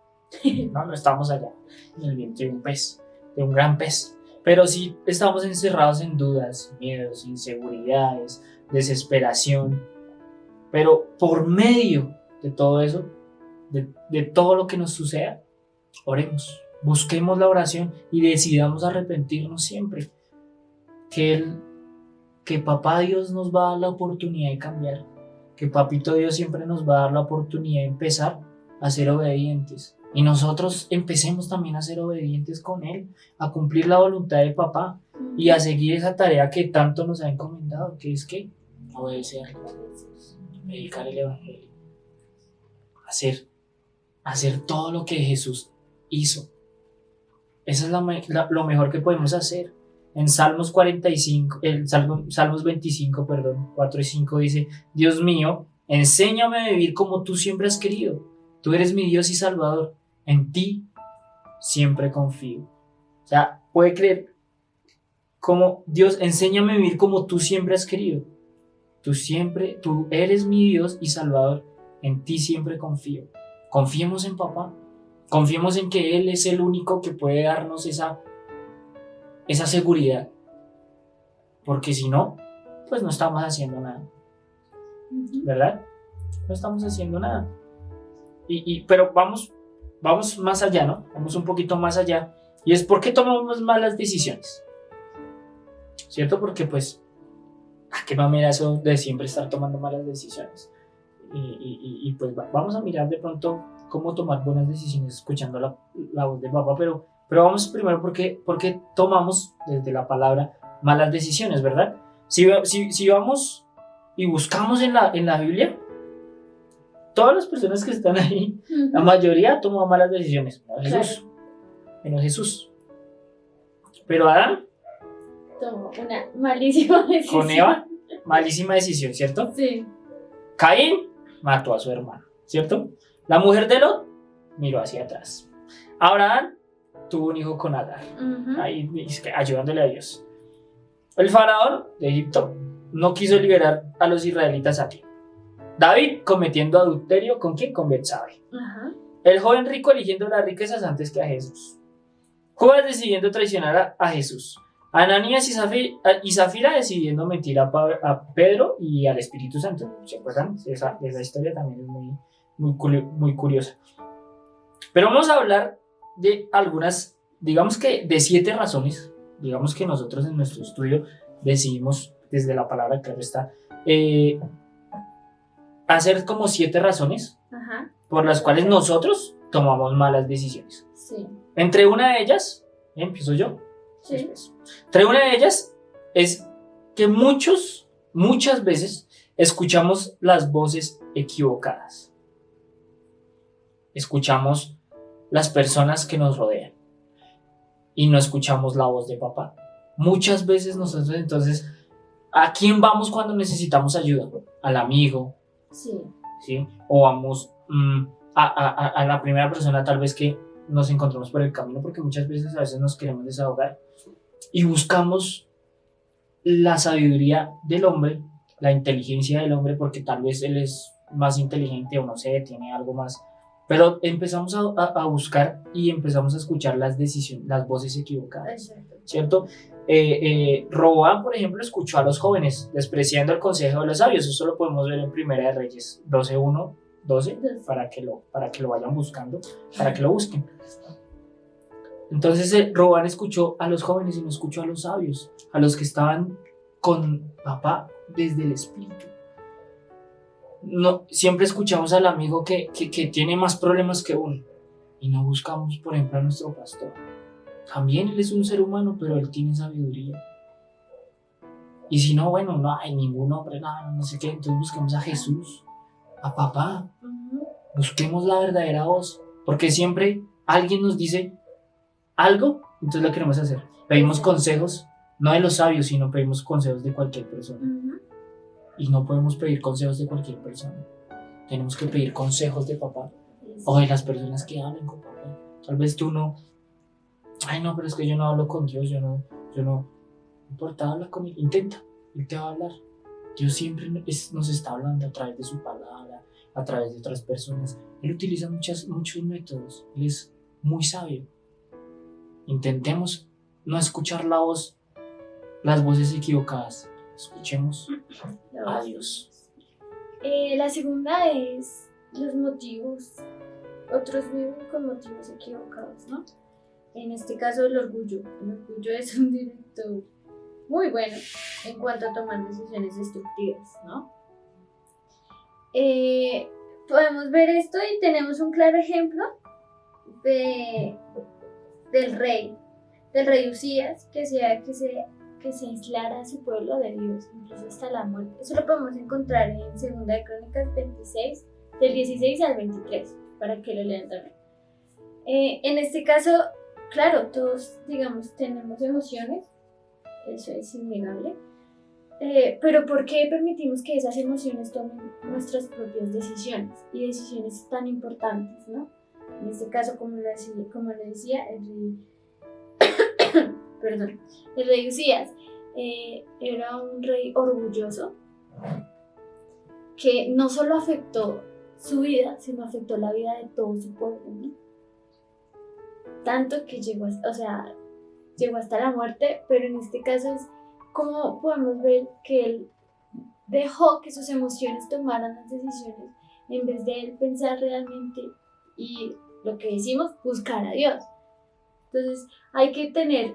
No estamos allá, en el vientre de un pez, de un gran pez. Pero sí estamos encerrados en dudas, miedos, inseguridades, desesperación. Pero por medio de todo eso, de todo lo que nos suceda, oremos. Busquemos la oración y decidamos arrepentirnos siempre. Que Papá Dios nos va a dar la oportunidad de cambiar. Que Papito Dios siempre nos va a dar la oportunidad de empezar a ser obedientes. Y nosotros empecemos también a ser obedientes con Él, a cumplir la voluntad de Papá y a seguir esa tarea que tanto nos ha encomendado, que es que obedecer, predicar el Evangelio, hacer todo lo que Jesús hizo. Eso es lo mejor que podemos hacer. En Salmos 45, Salmos 25, 4 y 5 dice: Dios mío, enséñame a vivir como tú siempre has querido. Tú eres mi Dios y Salvador. En ti siempre confío. O sea, puede creer como Dios, enséñame a vivir como tú siempre has querido. Tú eres mi Dios y Salvador. En ti siempre confío. Confiemos en Papá. Confiemos en que Él es el único que puede darnos esa seguridad. Porque si no, pues no estamos haciendo nada. ¿Verdad? No estamos haciendo nada. Pero vamos más allá, ¿no? Vamos un poquito más allá. Y es: ¿por qué tomamos malas decisiones? ¿Cierto? Porque pues, qué mamera eso de siempre estar tomando malas decisiones. Y pues vamos a mirar de pronto cómo tomar buenas decisiones escuchando la voz de Papá, pero vamos primero porque tomamos desde la palabra malas decisiones, ¿verdad? Si vamos y buscamos en la Biblia, todas las personas que están ahí, la mayoría toman malas decisiones, menos Jesús. Pero Adán tomó una malísima decisión. con Eva, malísima decisión, ¿cierto? Sí. Caín mató a su hermano, ¿cierto? La mujer de Lot miró hacia atrás. Abraham tuvo un hijo con Agar, ahí ayudándole a Dios. El faraón de Egipto no quiso liberar a los israelitas a tiempo. David cometiendo adulterio, ¿con quién? Con Betsabe. El joven rico eligiendo las riquezas antes que a Jesús. Judas decidiendo traicionar a Jesús. Ananías y Zafira decidiendo mentir a Pedro y al Espíritu Santo. ¿Se acuerdan? Esa historia también es muy curiosa. Pero vamos a hablar de algunas, digamos que de 7 razones, digamos que nosotros en nuestro estudio decidimos, desde la palabra claro está, hacer como 7 razones por las cuales nosotros tomamos malas decisiones. Sí. Entre una de ellas, empiezo yo. Sí. Entre una de ellas es que muchas veces escuchamos las voces equivocadas. Escuchamos las personas que nos rodean y no escuchamos la voz de Papá. Muchas veces nosotros entonces, ¿a quién vamos cuando necesitamos ayuda? Al amigo. Sí. ¿Sí? O vamos a la primera persona tal vez que nos encontramos por el camino, porque muchas veces a veces nos queremos desahogar y buscamos la sabiduría del hombre, la inteligencia del hombre, porque tal vez él es más inteligente o no sé, tiene algo más. Pero empezamos a buscar y empezamos a escuchar las voces equivocadas. Exacto. ¿Cierto? Roboam, por ejemplo, escuchó a los jóvenes despreciando el consejo de los sabios. Eso lo podemos ver en Primera de Reyes 12:1, 12, para que lo vayan buscando, para que lo busquen. Entonces Roboam escuchó a los jóvenes y no escuchó a los sabios, a los que estaban con Papá desde el Espíritu. No, siempre escuchamos al amigo que tiene más problemas que uno y no buscamos, por ejemplo, a nuestro pastor. También él es un ser humano, pero él tiene sabiduría. Y si no, bueno, no hay ningún hombre, no sé qué, entonces busquemos a Jesús, a Papá. Busquemos la verdadera voz, porque siempre alguien nos dice algo, entonces lo queremos hacer. Pedimos consejos, no de los sabios, sino pedimos consejos de cualquier persona. Y no podemos pedir consejos de cualquier persona. Tenemos que pedir consejos de Papá o de las personas que hablan con Papá. Tal vez tú no, no, pero es que yo no hablo con Dios, yo no importa, habla con Él, intenta, Él te va a hablar. Dios siempre nos está hablando a través de su palabra, a través de otras personas. Él utiliza muchos métodos, Él es muy sabio. Intentemos no escuchar las voces equivocadas. Escuchemos a Dios. La segunda es los motivos. Otros viven con motivos equivocados, ¿no? en este caso el orgullo. El orgullo es un director muy bueno en cuanto a tomar decisiones destructivas, ¿no? Podemos ver esto y tenemos un claro ejemplo de, del rey Usías, que se aislara a su pueblo de Dios, incluso hasta la muerte. Eso lo podemos encontrar en 2 de Crónicas 26, del 16 al 23, para que lo lean también. En este caso, claro, todos, digamos, tenemos emociones, eso es innegable, pero ¿por qué permitimos que esas emociones tomen nuestras propias decisiones y decisiones tan importantes, ¿no? En este caso, como lo decía el rey Usías era un rey orgulloso que no solo afectó su vida, sino afectó la vida de todo su pueblo, ¿no? Tanto que llegó hasta la muerte, pero en este caso es como podemos ver que él dejó que sus emociones tomaran las decisiones en vez de él pensar realmente y lo que decimos, buscar a Dios. Entonces hay que tener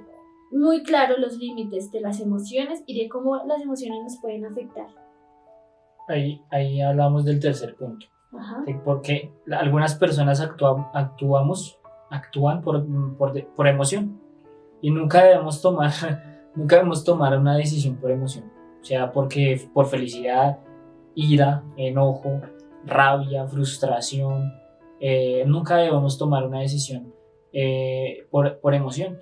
muy claro los límites de las emociones y de cómo las emociones nos pueden afectar. Ahí hablamos del tercer punto. Ajá. Porque algunas personas actúan por emoción y nunca debemos tomar una decisión por emoción, o sea, porque por felicidad, ira, enojo, rabia, frustración, nunca debemos tomar una decisión por emoción.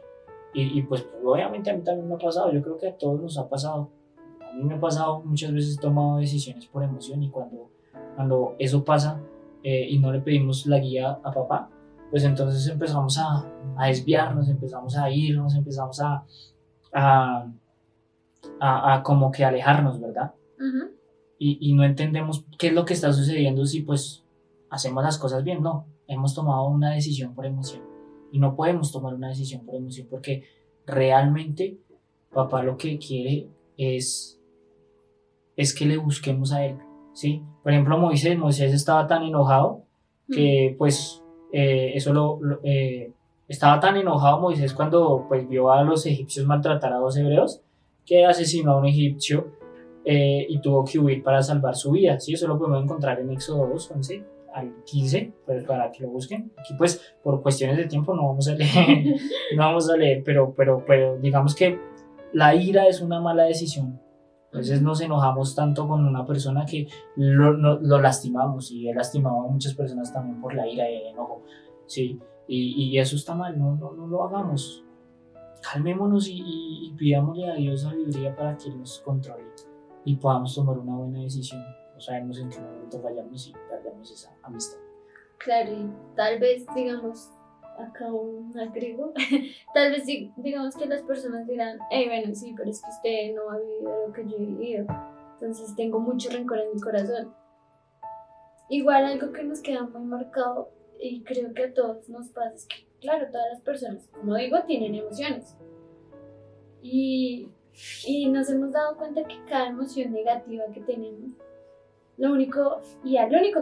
Y pues obviamente a mí también me ha pasado, yo creo que a todos nos ha pasado. A mí me ha pasado muchas veces, he tomado decisiones por emoción, y cuando eso pasa y no le pedimos la guía a papá, pues entonces empezamos a desviarnos, empezamos a irnos, empezamos a como que alejarnos, ¿verdad? Uh-huh. Y no entendemos qué es lo que está sucediendo si pues hacemos las cosas bien. No, hemos tomado una decisión por emoción y no podemos tomar una decisión por emoción, porque realmente papá lo que quiere es que le busquemos a él, ¿sí? Por ejemplo, Moisés estaba tan enojado que pues estaba tan enojado Moisés cuando pues vio a los egipcios maltratar a 2 hebreos, que asesinó a un egipcio y tuvo que huir para salvar su vida, ¿sí? Eso lo podemos encontrar en Éxodo 2, 11 al 15, pues para que lo busquen. Aquí pues por cuestiones de tiempo no vamos a leer, pero digamos que la ira es una mala decisión. Entonces nos enojamos tanto con una persona que lo lastimamos, y he lastimado a muchas personas también por la ira y el enojo, ¿sí? Y eso está mal, no lo hagamos. Calmémonos y pidámosle a Dios sabiduría para que nos controle y podamos tomar una buena decisión. No sabemos en qué momento fallamos y perdemos esa amistad. Claro, y tal vez, digamos, acá un agrego, tal vez digamos que las personas dirán, bueno, sí, pero es que usted no ha vivido lo que yo he vivido, entonces tengo mucho rencor en mi corazón. Igual algo que nos queda muy marcado, y creo que a todos nos pasa, es que, claro, todas las personas, como digo, tienen emociones. Y nos hemos dado cuenta que cada emoción negativa que tenemos, lo único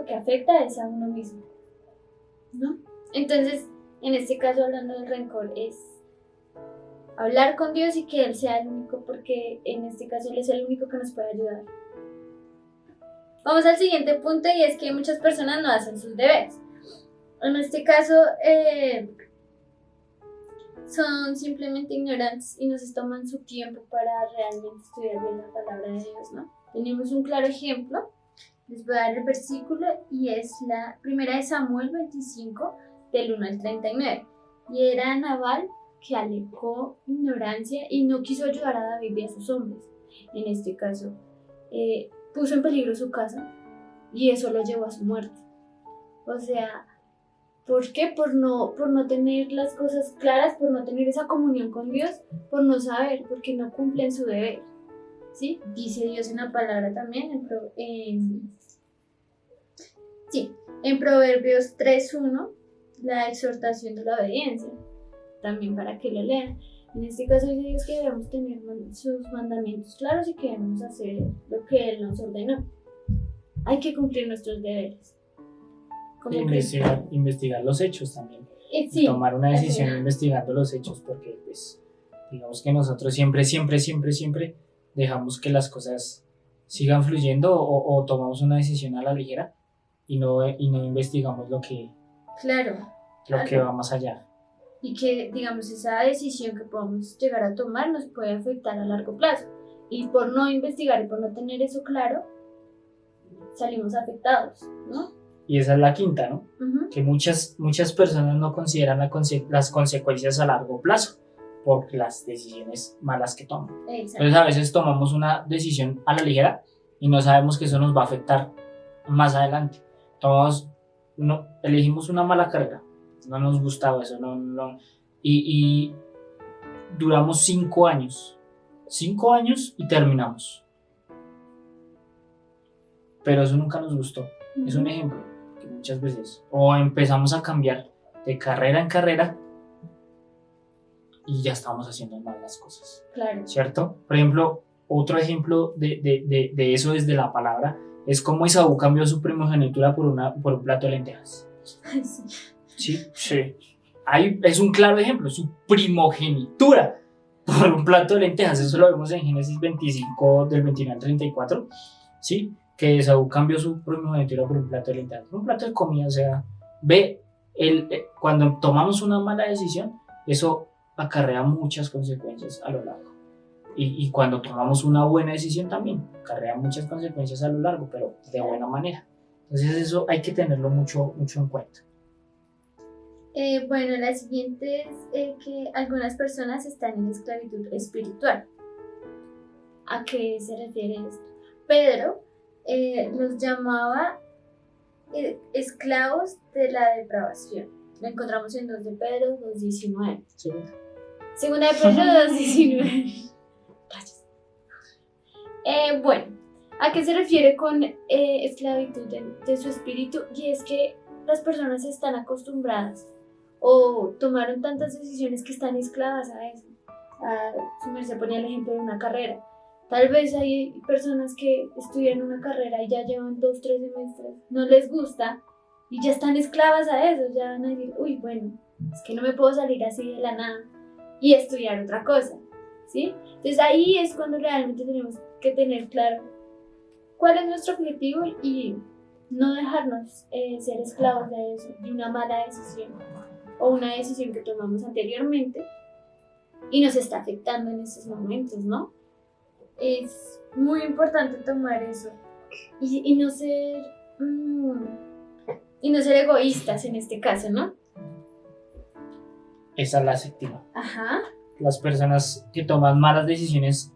que afecta es a uno mismo, ¿no? Entonces, en este caso, hablando del rencor, es hablar con Dios y que Él sea el único, porque en este caso Él es el único que nos puede ayudar. Vamos al siguiente punto, y es que muchas personas no hacen sus deberes. En este caso, son simplemente ignorantes y no se toman su tiempo para realmente estudiar bien la palabra de Dios, ¿no? Tenemos un claro ejemplo, les voy a dar el versículo, y es la primera de Samuel 25, del 1 al 39. Y era Nabal, que alegó ignorancia y no quiso ayudar a David y a sus hombres. En este caso, puso en peligro su casa, y eso lo llevó a su muerte. O sea, ¿por qué? Por no tener las cosas claras, por no tener esa comunión con Dios, por no saber, porque no cumplen su deber, ¿sí? Dice Dios en la palabra también, en Proverbios 3:1, la exhortación de la obediencia, también para que lo lean. En este caso dice Dios que debemos tener sus mandamientos claros y que debemos hacer lo que Él nos ordenó. Hay que cumplir nuestros deberes. Investigar los hechos también. Sí, tomar una decisión investigando los hechos, porque pues digamos que nosotros siempre dejamos que las cosas sigan fluyendo o tomamos una decisión a la ligera y no investigamos claro. lo que va más allá. Y que, digamos, esa decisión que podamos llegar a tomar nos puede afectar a largo plazo. Y por no investigar y por no tener eso claro, salimos afectados, ¿no? Y esa es la quinta, ¿no? Uh-huh. Que muchas personas no consideran las consecuencias a largo plazo por las decisiones malas que toman. Exacto. Entonces a veces tomamos una decisión a la ligera y no sabemos que eso nos va a afectar más adelante. Elegimos una mala carrera, no nos gustaba eso, y duramos 5 años y terminamos. Pero eso nunca nos gustó. Uh-huh. Es un ejemplo que muchas veces o empezamos a cambiar de carrera en carrera y ya estamos haciendo mal las cosas. Claro. ¿Cierto? Por ejemplo, otro ejemplo de eso desde la palabra es cómo Esaú cambió su primogenitura por un plato de lentejas. Sí. Es un claro ejemplo, su primogenitura por un plato de lentejas. Eso lo vemos en Génesis 25, del 29 al 34, ¿sí? Que Esaú cambió su primogenitura por un plato de lentejas, por un plato de comida. O sea, cuando tomamos una mala decisión, eso acarrea muchas consecuencias a lo largo. Y cuando tomamos una buena decisión también acarrea muchas consecuencias a lo largo, pero de buena manera. Entonces eso hay que tenerlo mucho en cuenta. Bueno, la siguiente es que algunas personas están en esclavitud espiritual. ¿A qué se refiere esto? Pedro los llamaba esclavos de la depravación. Lo encontramos en 2 de Pedro 2:19. Sí. Segunda de Pedro 2:19. Bueno, ¿a qué se refiere con esclavitud de su espíritu? Y es que las personas están acostumbradas o tomaron tantas decisiones que están esclavas a eso. Su merced ponía el ejemplo de una carrera. Tal vez hay personas que estudian una carrera y ya llevan 2, 3 semestres, no les gusta y ya están esclavas a eso, ya van a decir, uy, bueno, es que no me puedo salir así de la nada y estudiar otra cosa, ¿sí? Entonces ahí es cuando realmente tenemos que tener claro cuál es nuestro objetivo y no dejarnos ser esclavos de eso, de una mala decisión o una decisión que tomamos anteriormente y nos está afectando en estos momentos, ¿no? Es muy importante tomar eso y no ser egoístas en este caso, ¿no? Esa es la séptima. Ajá. Las personas que toman malas decisiones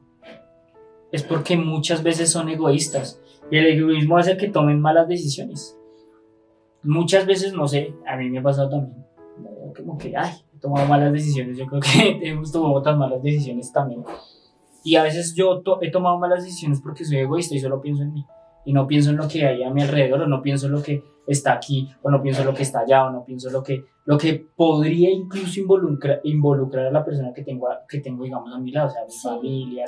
es porque muchas veces son egoístas y el egoísmo hace que tomen malas decisiones. Muchas veces, no sé, a mí me ha pasado también, como que, he tomado malas decisiones, yo creo que hemos tomado otras malas decisiones también. Y a veces yo he tomado malas decisiones porque soy egoísta y solo pienso en mí. Y no pienso en lo que hay a mi alrededor, o no pienso en lo que está aquí, o no pienso en lo que está allá, o no pienso en lo que podría incluso involucrar a la persona que tengo, digamos, a mi lado, sea mi familia,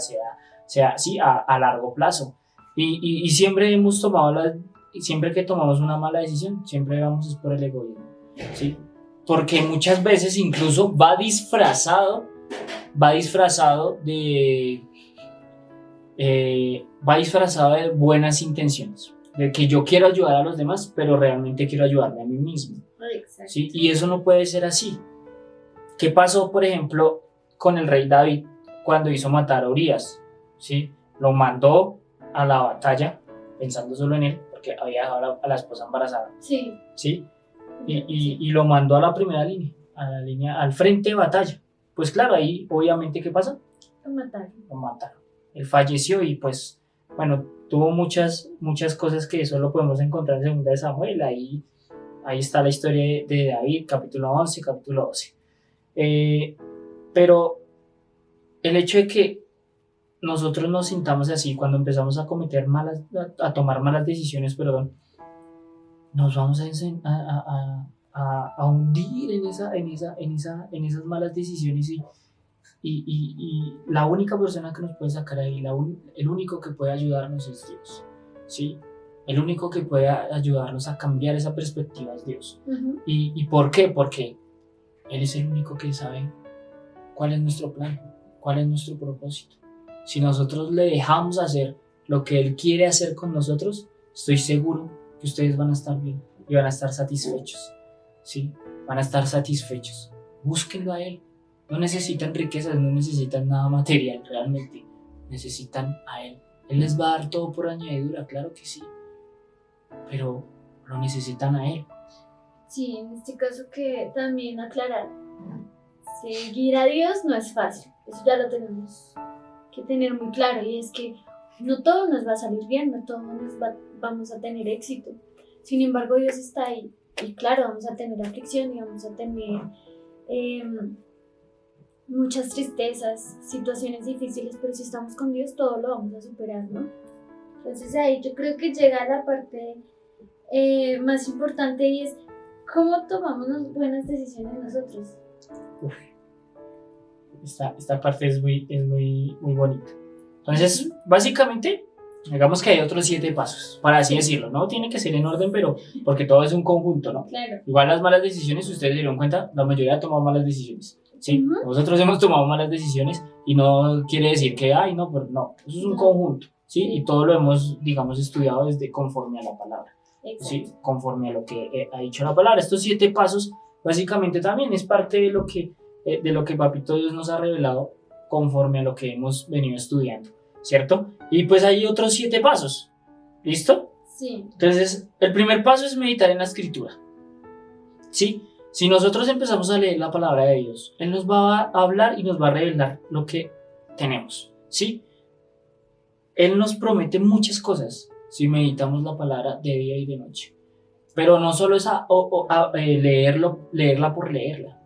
sea sí, a largo plazo. Y siempre siempre que tomamos una mala decisión, siempre vamos por el egoísmo, ¿sí? Porque muchas veces incluso va disfrazado de buenas intenciones, de que yo quiero ayudar a los demás, pero realmente quiero ayudarme a mí mismo. Exacto. ¿Sí? Y eso no puede ser así. ¿Qué pasó, por ejemplo, con el rey David cuando hizo matar a Urías? ¿Sí? Lo mandó a la batalla pensando solo en él, porque había dejado a la esposa embarazada. Sí. ¿Sí? Y lo mandó a la primera línea, al frente de batalla. Pues claro, ahí obviamente, ¿qué pasó? Lo mataron. Él falleció y pues, bueno, tuvo muchas cosas que solo podemos encontrar en 2 de Samuel. Ahí está la historia de David, capítulo 11, capítulo 12. Pero el hecho de que nosotros nos sintamos así cuando empezamos a tomar malas decisiones, nos vamos a hundir en esas malas decisiones y la única persona que nos puede sacar ahí, el único que puede ayudarnos es Dios, ¿sí? El único que puede ayudarnos a cambiar esa perspectiva es Dios. Uh-huh. ¿Y por qué? Porque Él es el único que sabe cuál es nuestro plan, cuál es nuestro propósito. Si nosotros le dejamos hacer lo que Él quiere hacer con nosotros, estoy seguro que ustedes van a estar bien y van a estar satisfechos. ¿Sí? Van a estar satisfechos. Búsquenlo a Él. No necesitan riquezas, no necesitan nada material realmente. Necesitan a Él. Él les va a dar todo por añadidura, claro que sí. Pero lo necesitan a Él. Sí, en este caso que también aclarar, seguir a Dios no es fácil, eso ya lo tenemos que tener muy claro, y es que no todo nos va a salir bien, no todos vamos a tener éxito. Sin embargo, Dios está ahí, y claro, vamos a tener aflicción y vamos a tener muchas tristezas, situaciones difíciles, pero si estamos con Dios todo lo vamos a superar, ¿no? Entonces ahí yo creo que llega la parte más importante, y es cómo tomamos las buenas decisiones nosotros. Uf, esta parte es muy bonita. Entonces, básicamente, digamos que hay otros 7 pasos, para así decirlo. No tiene que ser en orden, pero porque todo es un conjunto, ¿no? Claro. Igual las malas decisiones, si ustedes se dieron cuenta, la mayoría ha tomado malas decisiones. Sí, nosotros hemos tomado malas decisiones y no quiere decir que, ay, no, pero no, eso es un conjunto, ¿sí? Y todo lo hemos, digamos, estudiado desde conforme a la palabra. ¿Sí? Conforme a lo que ha dicho la palabra. Estos 7 pasos básicamente también es parte de lo que Papito Dios nos ha revelado conforme a lo que hemos venido estudiando, ¿cierto? Y pues hay otros 7 pasos, ¿listo? Sí. Entonces, el primer paso es meditar en la escritura, ¿sí? Si nosotros empezamos a leer la palabra de Dios, Él nos va a hablar y nos va a revelar lo que tenemos, ¿sí? Él nos promete muchas cosas si meditamos la palabra de día y de noche. Pero no solo es leerla por leerla,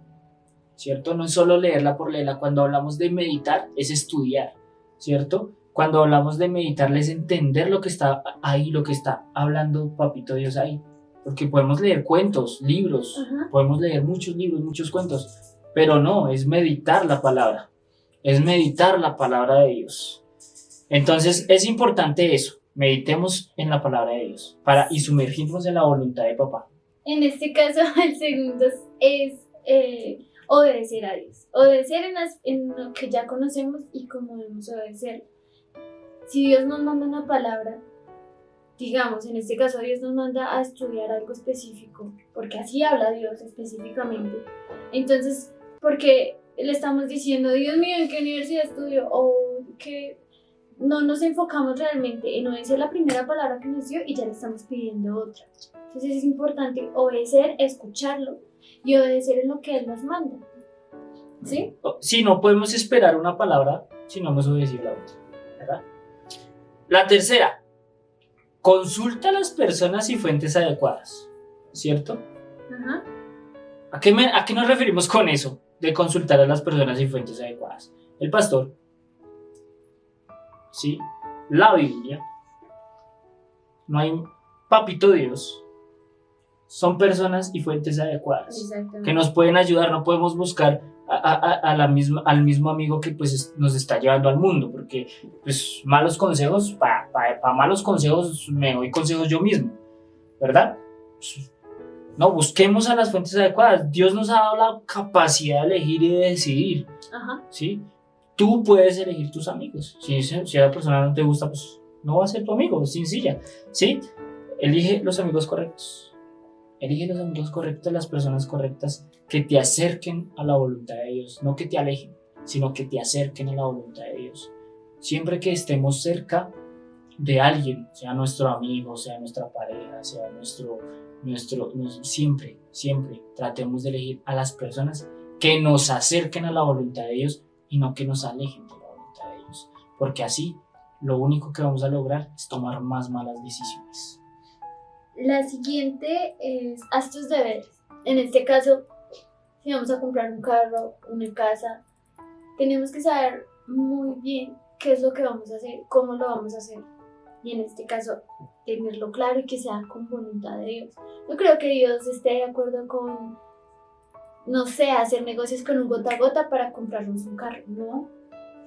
¿cierto? No es solo leerla por leerla. Cuando hablamos de meditar, es estudiar, ¿cierto? Cuando hablamos de meditar, es entender lo que está ahí, lo que está hablando Papito Dios ahí. Porque podemos leer cuentos, libros, podemos leer muchos libros, muchos cuentos, pero no, es meditar la palabra, es meditar la palabra de Dios. Entonces, es importante eso. Meditemos en la palabra de Dios y sumergirnos en la voluntad de papá. En este caso, el segundo es obedecer a Dios. Obedecer en lo que ya conocemos y cómo debemos obedecer. Si Dios nos manda una palabra, digamos, en este caso Dios nos manda a estudiar algo específico, porque así habla Dios específicamente. Entonces, porque le estamos diciendo, Dios mío, ¿en qué universidad estudio? O que no nos enfocamos realmente en obedecer la primera palabra que nos dio y ya le estamos pidiendo otra. Entonces es importante obedecer, escucharlo y obedecer en lo que Él nos manda. ¿Sí? Sí, no podemos esperar una palabra si no hemos obedecido la otra, ¿verdad? La tercera, consulta a las personas y fuentes adecuadas, ¿cierto? Ajá. ¿A qué nos referimos con eso de consultar a las personas y fuentes adecuadas? El pastor, ¿sí? La Biblia, no hay Papito Dios, son personas y fuentes adecuadas que nos pueden ayudar. No podemos buscar al mismo amigo que pues nos está llevando al mundo, porque pues malos consejos, para malos consejos me doy consejos yo mismo, ¿verdad? No, busquemos a las fuentes adecuadas. Dios nos ha dado la capacidad de elegir y de decidir. ¿Sí? Tú puedes elegir tus amigos. Si a la persona no te gusta, pues no va a ser tu amigo, es sencilla, ¿sí? Elige los amigos correctos. Elige los amigos correctos, las personas correctas que te acerquen a la voluntad de Dios. No que te alejen, sino que te acerquen a la voluntad de Dios. Siempre que estemos cerca de alguien, sea nuestro amigo, sea nuestra pareja, sea siempre tratemos de elegir a las personas que nos acerquen a la voluntad de Dios y no que nos alejen de la voluntad de Dios, porque así lo único que vamos a lograr es tomar más malas decisiones. La siguiente es haz tus deberes. En este caso, si vamos a comprar un carro, una casa, tenemos que saber muy bien qué es lo que vamos a hacer, cómo lo vamos a hacer. Y en este caso, tenerlo claro y que sea con voluntad de Dios. Yo creo que Dios esté de acuerdo con, no sé, hacer negocios con un gota a gota para comprarnos un carro, ¿no?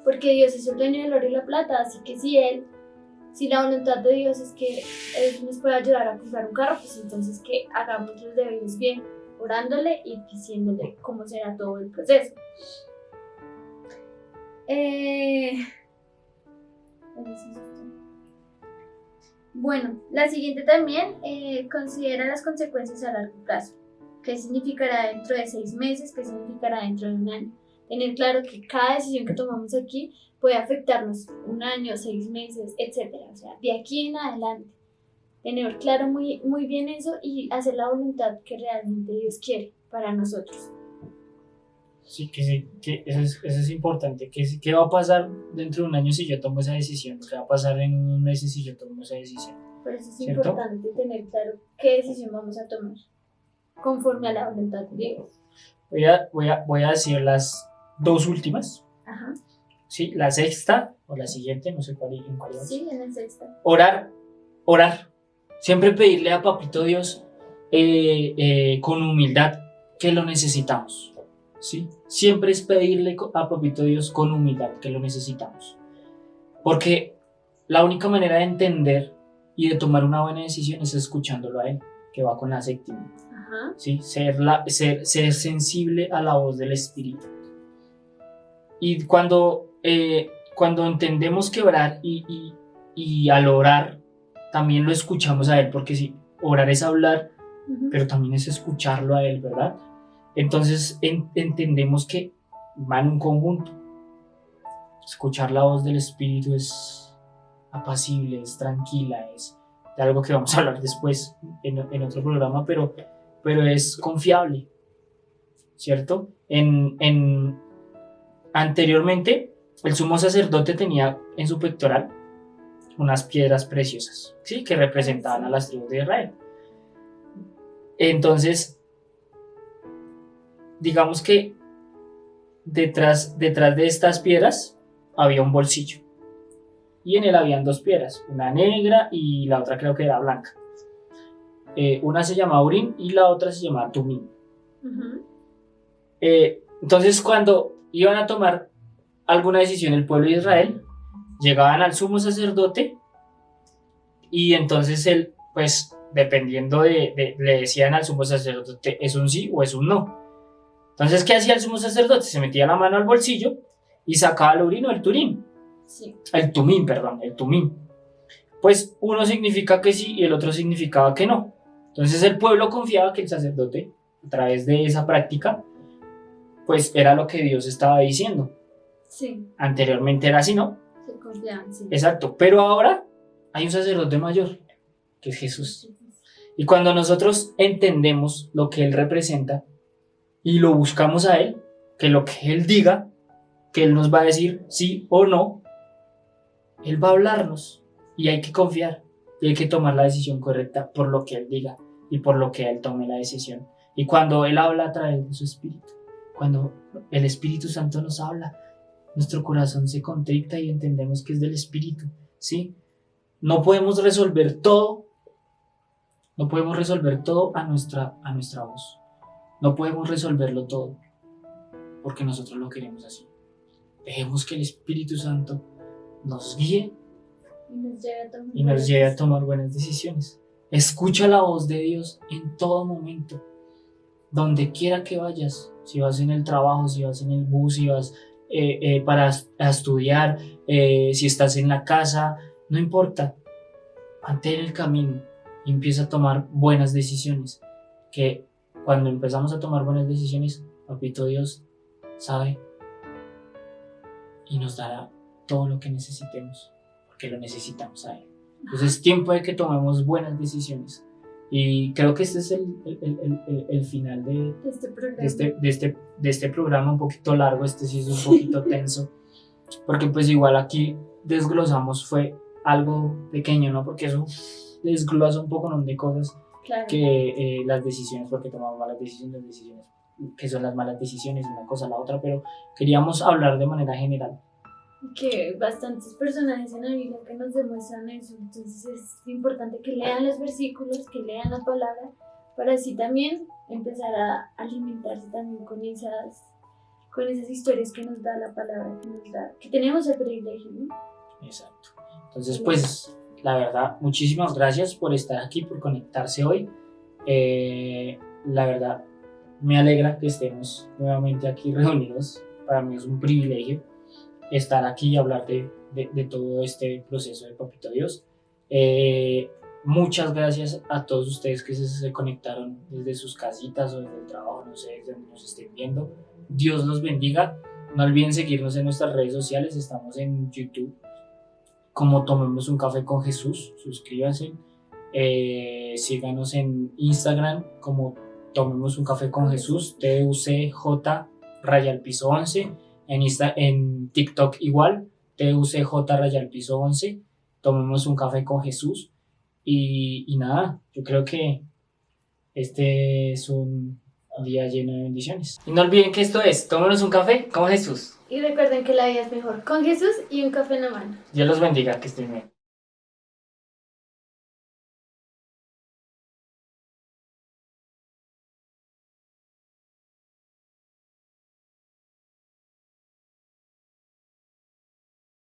Porque Dios es el dueño del oro y la plata, así que si la voluntad de Dios es que Él nos pueda ayudar a comprar un carro, pues entonces que hagamos los deberes bien orándole y diciéndole cómo será todo el proceso. Bueno, la siguiente también considera las consecuencias a largo plazo. ¿Qué significará dentro de 6 meses? ¿Qué significará dentro de un año? Tener claro que cada decisión que tomamos aquí puede afectarnos 1 año, 6 meses, etc. O sea, de aquí en adelante. Tener claro muy, muy bien eso y hacer la voluntad que realmente Dios quiere para nosotros. Sí, que eso es importante. ¿Qué va a pasar dentro de un año si yo tomo esa decisión? ¿Qué va a pasar en unos meses si yo tomo esa decisión? Por eso es ¿Cierto? importante tener claro qué decisión vamos a tomar conforme a la voluntad de Dios. Voy a decir las 2 últimas. Ajá. Sí, la sexta o la siguiente, no sé en cuál vamos. Sí, en el sexto. Orar. Siempre pedirle a Papito Dios con humildad que lo necesitamos. ¿Sí? Siempre es pedirle a Papito Dios con humildad que lo necesitamos. Porque la única manera de entender y de tomar una buena decisión es escuchándolo a Él, que va con la séptima. Ajá. ¿Sí? Ser sensible a la voz del Espíritu. Y cuando entendemos que orar y al orar también lo escuchamos a Él, porque sí, orar es hablar, pero también es escucharlo a Él, ¿verdad? Entonces entendemos que va en un conjunto. Escuchar la voz del Espíritu es apacible, es tranquila, es de algo que vamos a hablar después en otro programa, pero es confiable, ¿cierto? Anteriormente, el sumo sacerdote tenía en su pectoral unas piedras preciosas, ¿sí? Que representaban a las tribus de Israel. Entonces, digamos que detrás de estas piedras había un bolsillo. Y en él habían 2 piedras, una negra y la otra creo que era blanca. Una se llamaba Urim y la otra se llamaba Tumim. Entonces, cuando iban a tomar alguna decisión el pueblo de Israel, llegaban al sumo sacerdote y entonces él, pues, dependiendo le decían al sumo sacerdote, ¿es un sí o es un no? Entonces, ¿qué hacía el sumo sacerdote? Se metía la mano al bolsillo y sacaba el Urim o el Turim. Sí. El Tumim. Pues uno significa que sí y el otro significaba que no. Entonces el pueblo confiaba que el sacerdote, a través de esa práctica, pues era lo que Dios estaba diciendo. Sí. Anteriormente era así, ¿no? Se confiaban, sí. Exacto, pero ahora hay un sacerdote mayor, que es Jesús. Y cuando nosotros entendemos lo que Él representa y lo buscamos a Él, que lo que Él diga, que Él nos va a decir sí o no, Él va a hablarnos y hay que confiar y hay que tomar la decisión correcta por lo que Él diga y por lo que Él tome la decisión. Y cuando Él habla a través de su Espíritu, cuando el Espíritu Santo nos habla, nuestro corazón se contricta y entendemos que es del Espíritu, ¿sí? No podemos resolver todo a nuestra voz. No podemos resolverlo todo porque nosotros lo queremos así. Dejemos que el Espíritu Santo nos guíe y nos lleve a tomar buenas decisiones. Escucha la voz de Dios en todo momento, donde quiera que vayas. Si vas en el trabajo, si vas en el bus, si vas a estudiar, si estás en la casa, no importa. Mantén el camino y empieza a tomar buenas decisiones. Que cuando empezamos a tomar buenas decisiones, Papito Dios sabe y nos dará todo lo que necesitemos, porque lo necesitamos a Él. Entonces es tiempo de que tomemos buenas decisiones. Y creo que este es el final de este programa, un poquito largo. Este sí es un poquito tenso, porque pues igual aquí desglosamos fue algo pequeño, ¿no? Porque eso desglosa un poco de cosas. Claro. Que las decisiones, porque tomamos malas decisiones, que son las malas decisiones, una cosa, la otra, pero queríamos hablar de manera general. Que bastantes personajes en la Biblia que nos demuestran eso, entonces es importante que lean los versículos, que lean la palabra, para así también empezar a alimentarse también con esas historias que nos da la palabra, que tenemos el privilegio, ¿no? Exacto. Entonces, pues, la verdad, muchísimas gracias por estar aquí, por conectarse hoy. La verdad, Me alegra que estemos nuevamente aquí reunidos. Para mí es un privilegio estar aquí y hablar de todo este proceso de Papito Dios. Muchas gracias a todos ustedes que se conectaron desde sus casitas o desde el trabajo, no sé, desde donde nos estén viendo. Dios los bendiga. No olviden seguirnos en nuestras redes sociales. Estamos en YouTube como Tomemos un Café con Jesús. Suscríbanse. Síganos en Instagram como Tomemos un Café con Jesús. TUCJ_11. En TikTok igual. TUCJ_11. Tomemos un Café con Jesús. Y nada, yo creo que este es un día lleno de bendiciones. Y no olviden que esto es Tomémonos un Café con Jesús. Y recuerden que la vida es mejor con Jesús y un café en la mano. Dios los bendiga, que estén bien.